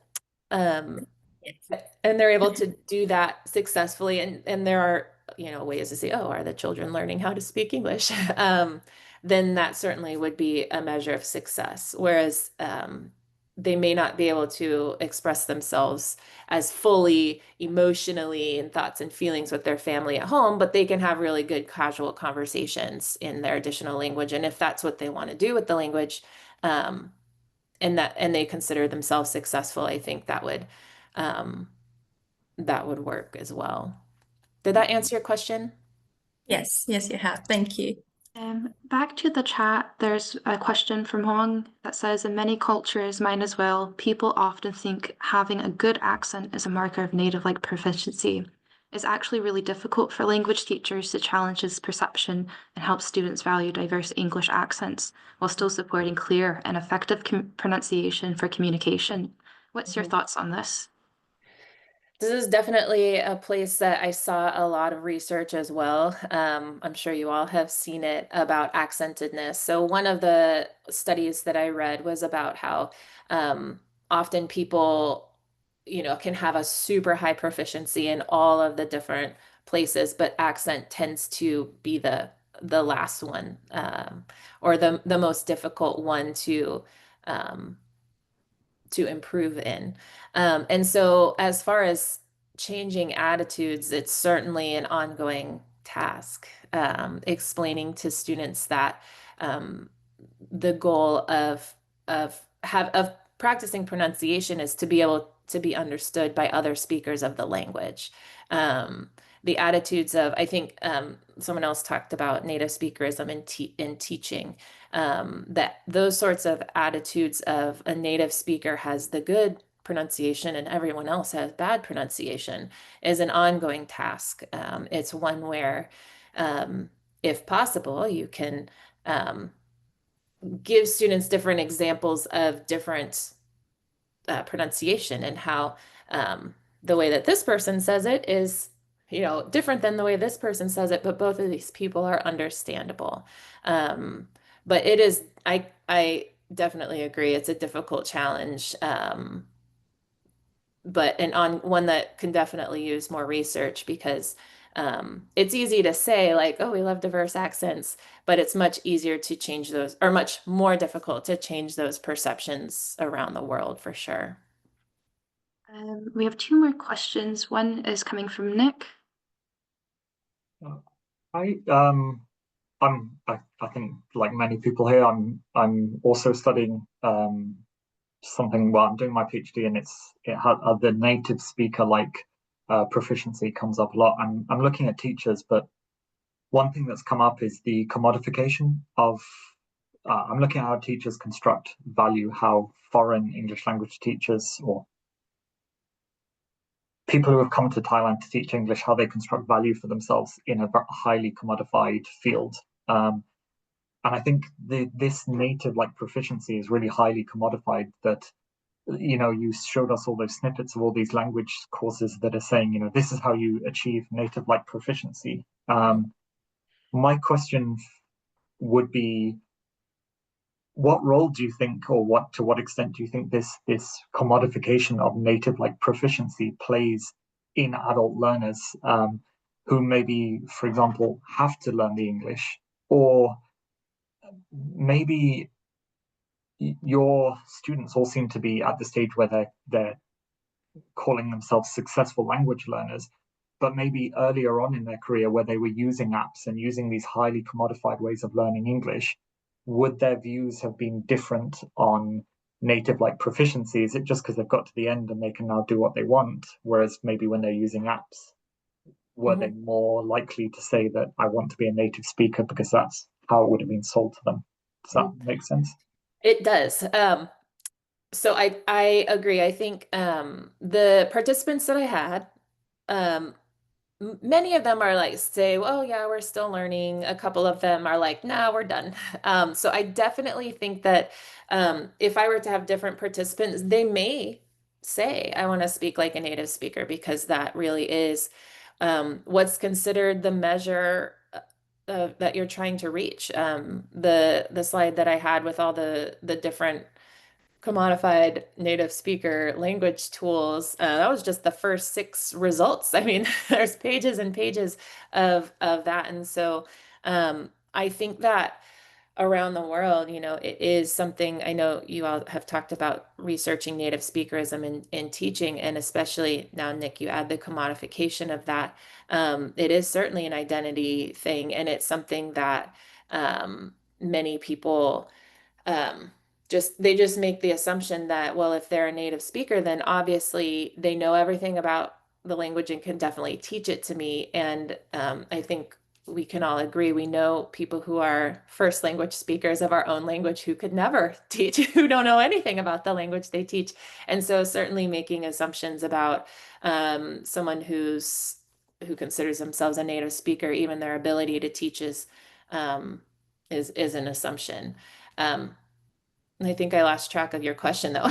And they're able to do that successfully, and there are ways to say, oh, are the children learning how to speak English? Then that certainly would be a measure of success. Whereas they may not be able to express themselves as fully emotionally in thoughts and feelings with their family at home, but they can have really good casual conversations in their additional language. And if that's what they want to do with the language, and they consider themselves successful, I think that would work as well. Did that answer your question? Yes, you have. Thank you. Back to the chat, there's a question from Hong that says, in many cultures, mine as well, people often think having a good accent is a marker of native-like proficiency. It's actually really difficult for language teachers to challenge this perception and help students value diverse English accents while still supporting clear and effective pronunciation for communication. What's your thoughts on this? This is definitely a place that I saw a lot of research as well. I'm sure you all have seen it about accentedness. So one of the studies that I read was about how often people, can have a super high proficiency in all of the different places, but accent tends to be the last one, or the most difficult one to improve in. And so as far as changing attitudes, it's certainly an ongoing task, explaining to students that the goal of practicing pronunciation is to be able to be understood by other speakers of the language. The attitudes of, I think someone else talked about native speakerism in teaching, that those sorts of attitudes of a native speaker has the good pronunciation and everyone else has bad pronunciation is an ongoing task. It's one where, if possible, you can give students different examples of different pronunciation and how the way that this person says it is different than the way this person says it, but both of these people are understandable. But it is, I definitely agree, it's a difficult challenge, but on one that can definitely use more research because it's easy to say like, oh, we love diverse accents, but it's much easier to change those, or much more difficult to change those perceptions around the world for sure. We have two more questions. One is coming from Nick. I think like many people here, I'm also studying something. Well, I'm doing my PhD, and the native speaker proficiency comes up a lot. I'm looking at teachers, but one thing that's come up is the commodification of. I'm looking at how teachers construct value, how foreign English language teachers or people who have come to Thailand to teach English, how they construct value for themselves in a highly commodified field. And I think this native proficiency is really highly commodified, that, you showed us all those snippets of all these language courses that are saying, this is how you achieve native proficiency. My question would be, what role do you think, or to what extent do you think this commodification of native proficiency plays in adult learners who maybe, for example, have to learn the English, or maybe your students all seem to be at the stage where they're calling themselves successful language learners, but maybe earlier on in their career where they were using apps and using these highly commodified ways of learning English, would their views have been different on native like proficiency? Is it just because they've got to the end and they can now do what they want? Whereas maybe when they're using apps, were they more likely to say that I want to be a native speaker because that's how it would have been sold to them? Does that make sense? It does. So I agree. I think the participants that I had, many of them are like, say, oh yeah, we're still learning. A couple of them are like, nah, we're done. So I definitely think that if I were to have different participants, they may say, I want to speak like a native speaker, because that really is what's considered the measure that you're trying to reach. The slide that I had with all the different commodified native speaker language tools, that was just the first 6 results. I mean, there's pages and pages of that. And so I think that around the world, you know, it is something. I know you all have talked about researching native speakerism in teaching, and especially now, Nick, you add the commodification of that. It is certainly an identity thing, and it's something that many people they just make the assumption that, well, if they're a native speaker, then obviously they know everything about the language and can definitely teach it to me. And I think we can all agree, we know people who are first language speakers of our own language who could never teach, who don't know anything about the language they teach. And so certainly making assumptions about someone who considers themselves a native speaker, even their ability to teach is an assumption. I think I lost track of your question though.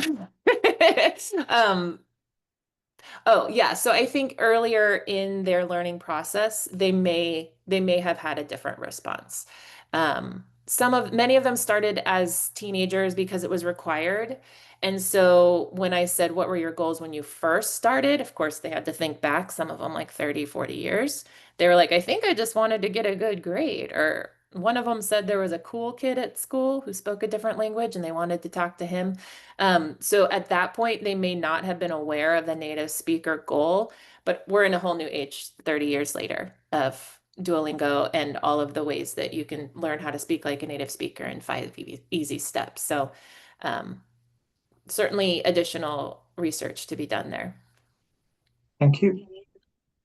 Oh yeah, so I think earlier in their learning process, they may have had a different response. Many of them started as teenagers because it was required. And so when I said, what were your goals when you first started? Of course, they had to think back, some of them like 30, 40 years. They were like, I think I just wanted to get a good grade. Or one of them said there was a cool kid at school who spoke a different language and they wanted to talk to him. So at that point, they may not have been aware of the native speaker goal, but we're in a whole new age 30 years later of Duolingo and all of the ways that you can learn how to speak like a native speaker in 5 easy steps. So certainly additional research to be done there. Thank you.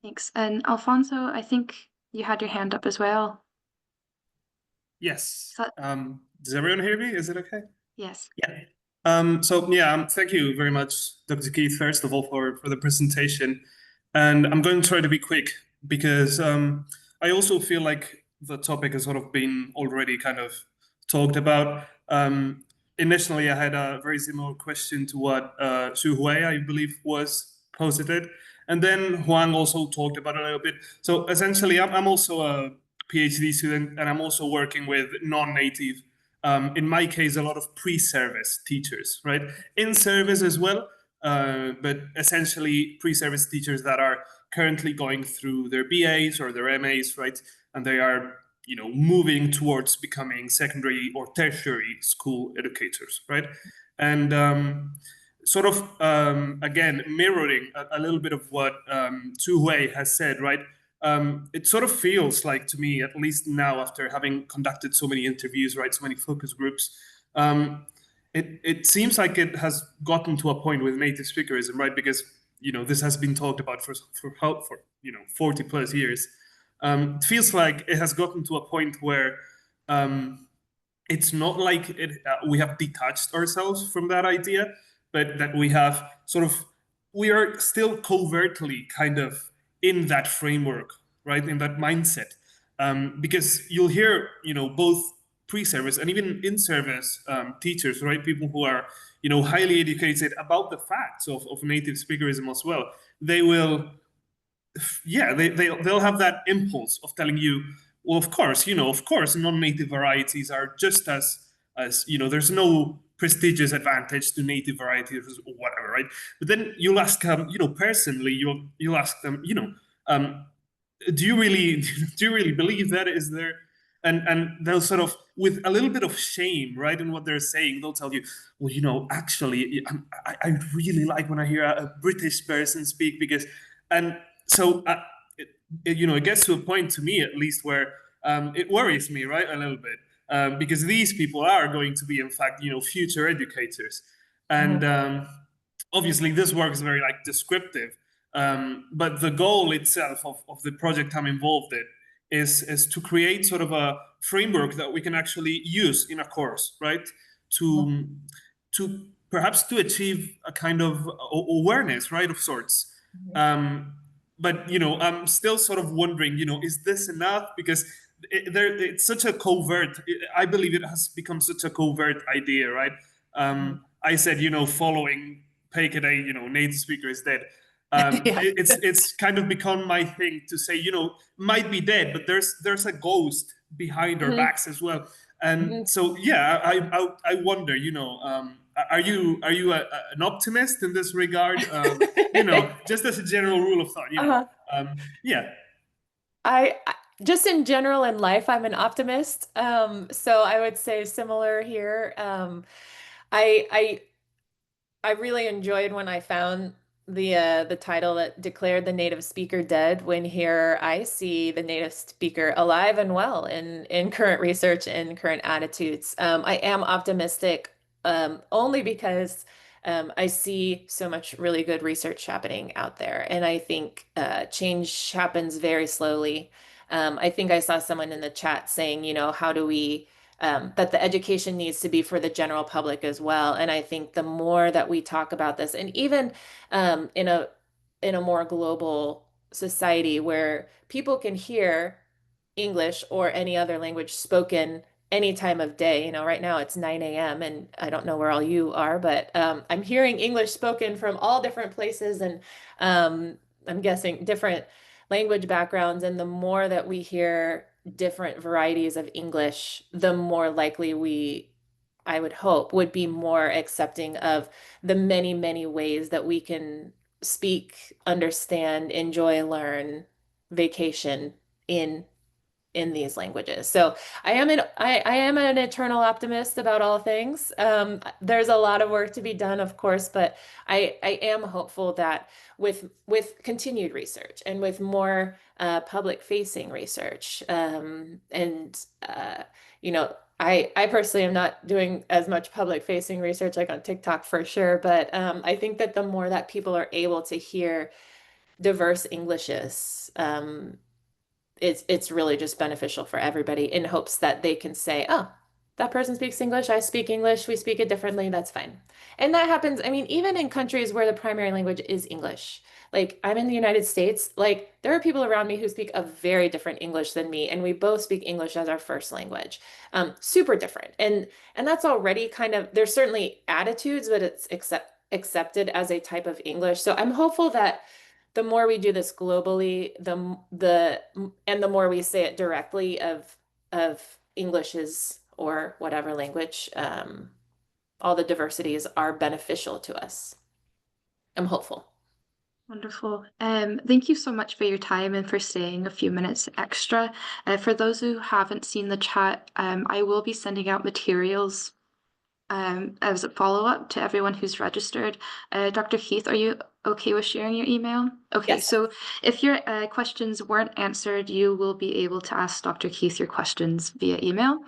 Thanks. And Alfonso, I think you had your hand up as well. Yes. So- Does everyone hear me? Is it okay? Yes. Yeah. Thank you very much, Dr. Keith, first of all, for the presentation. And I'm going to try to be quick because I also feel like the topic has sort of been already kind of talked about. Initially, I had a very similar question to what Xu Hui, I believe, was posited. And then Huang also talked about it a little bit. So essentially, I'm also a PhD student, and I'm also working with non-native, in my case, a lot of pre-service teachers, right? In service as well, but essentially pre-service teachers that are currently going through their BAs or their MAs, right? And they are, you know, moving towards becoming secondary or tertiary school educators, right? And again, mirroring a little bit of what Xu Hui has said, right? It sort of feels like to me, at least now after having conducted so many interviews, right, so many focus groups, it seems like it has gotten to a point with native speakerism, right? Because, you know, this has been talked about for 40 plus years. It feels like it has gotten to a point where it's not like we have detached ourselves from that idea, but that we are still covertly kind of in that framework, right? In that mindset. Because you'll hear, you know, both pre-service and even in-service teachers, right? People who are, you know, highly educated about the facts of native speakerism as well. They will, they'll have that impulse of telling you, well, of course, non-native varieties are just as you know, there's no prestigious advantage to native varieties or whatever, right? But then you'll ask, personally, you'll ask them, do you really believe that? Is there, and they'll sort of, with a little bit of shame, right, in what they're saying, they'll tell you, well, actually, I really like when I hear a British person speak, because, and so it gets to a point, to me at least, where it worries me, right, a little bit, because these people are going to be, in fact, future educators, and obviously this work is very like descriptive, but the goal itself of the project I'm involved in is to create sort of a framework that we can actually use in a course, right? To perhaps to achieve a kind of awareness, right, of sorts. But I'm still sort of wondering, is this enough? Because it's such a covert. I believe it has become such a covert idea, right? I said, following Paycaday, native speaker is dead. It's kind of become my thing to say, might be dead, but there's a ghost behind our backs as well. And so, yeah, I wonder, are you an optimist in this regard? Just as a general rule of thought, yeah. I just in general in life, I'm an optimist. So I would say similar here. I really enjoyed when I found the title that declared the native speaker dead, when here I see the native speaker alive and well in current research and current attitudes. I am optimistic only because I see so much really good research happening out there, and I think change happens very slowly. I think I saw someone in the chat saying, how do we that the education needs to be for the general public as well. And I think the more that we talk about this, and even in a more global society where people can hear English or any other language spoken any time of day. Right now it's 9 a.m. and I don't know where all you are, but I'm hearing English spoken from all different places, and I'm guessing different language backgrounds. And the more that we hear different varieties of English, the more likely we, I would hope, would be more accepting of the many, many ways that we can speak, understand, enjoy, learn, vacation in these languages. So I am an eternal optimist about all things. There's a lot of work to be done, of course, but I am hopeful that with continued research and with more public facing research, I personally am not doing as much public facing research like on TikTok for sure, but I think that the more that people are able to hear diverse Englishes, it's really just beneficial for everybody, in hopes that they can say, oh, that person speaks English, I speak English, we speak it differently, that's fine. And that happens, I mean, even in countries where the primary language is English. Like, I'm in the United States, like, there are people around me who speak a very different English than me, and we both speak English as our first language. Super different. And that's already kind of, there's certainly attitudes, but it's accepted as a type of English. So I'm hopeful that the more we do this globally, the more we say it directly of Englishes or whatever language, all the diversities are beneficial to us. I'm hopeful. Wonderful. Thank you so much for your time and for staying a few minutes extra. For those who haven't seen the chat, I will be sending out materials as a follow-up to everyone who's registered. Dr. Keith, are you okay with sharing your email? Okay, Yes. So if your questions weren't answered, you will be able to ask Dr. Keith your questions via email.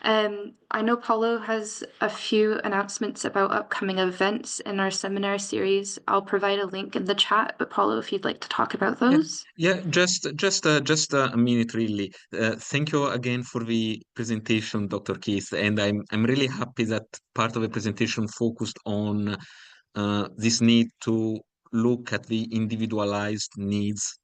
I know Paulo has a few announcements about upcoming events in our seminar series. I'll provide a link in the chat, but Paulo, if you'd like to talk about those. Yeah, just a minute, really. Thank you again for the presentation, Dr. Keith, and I'm really happy that part of the presentation focused on this need to look at the individualized needs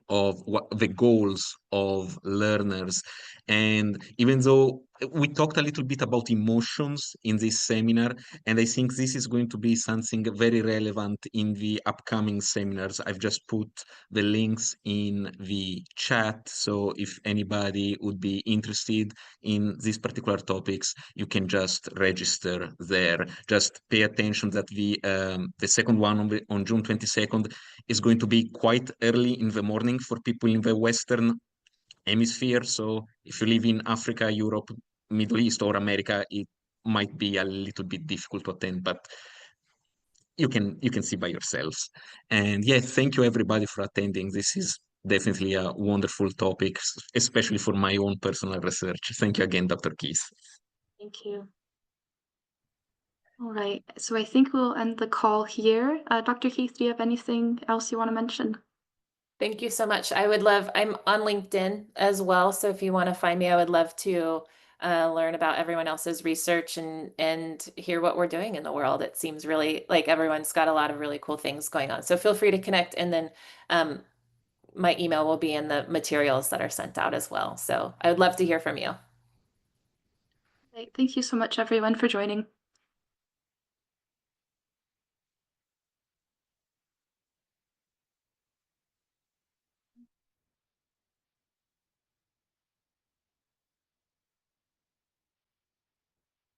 of what the goals of learners. And even though we talked a little bit about emotions in this seminar, and I think this is going to be something very relevant in the upcoming seminars. I've just put the links in the chat, so if anybody would be interested in these particular topics, you can just register there. Just pay attention that the second one on June 22nd is going to be quite early in the morning for people in the Western Hemisphere. So if you live in Africa, Europe, Middle East, or America, it might be a little bit difficult to attend, but you can see by yourselves. And yeah, thank you everybody for attending. This is definitely a wonderful topic, especially for my own personal research. Thank you again, Dr. Keith. Thank you. All right, so I think we'll end the call here. Dr. Keith, do you have anything else you want to mention? Thank you so much. I'm on LinkedIn as well. So if you want to find me, I would love to learn about everyone else's research and hear what we're doing in the world. It seems really like everyone's got a lot of really cool things going on. So feel free to connect, and then my email will be in the materials that are sent out as well. So I would love to hear from you. Thank you so much, everyone, for joining.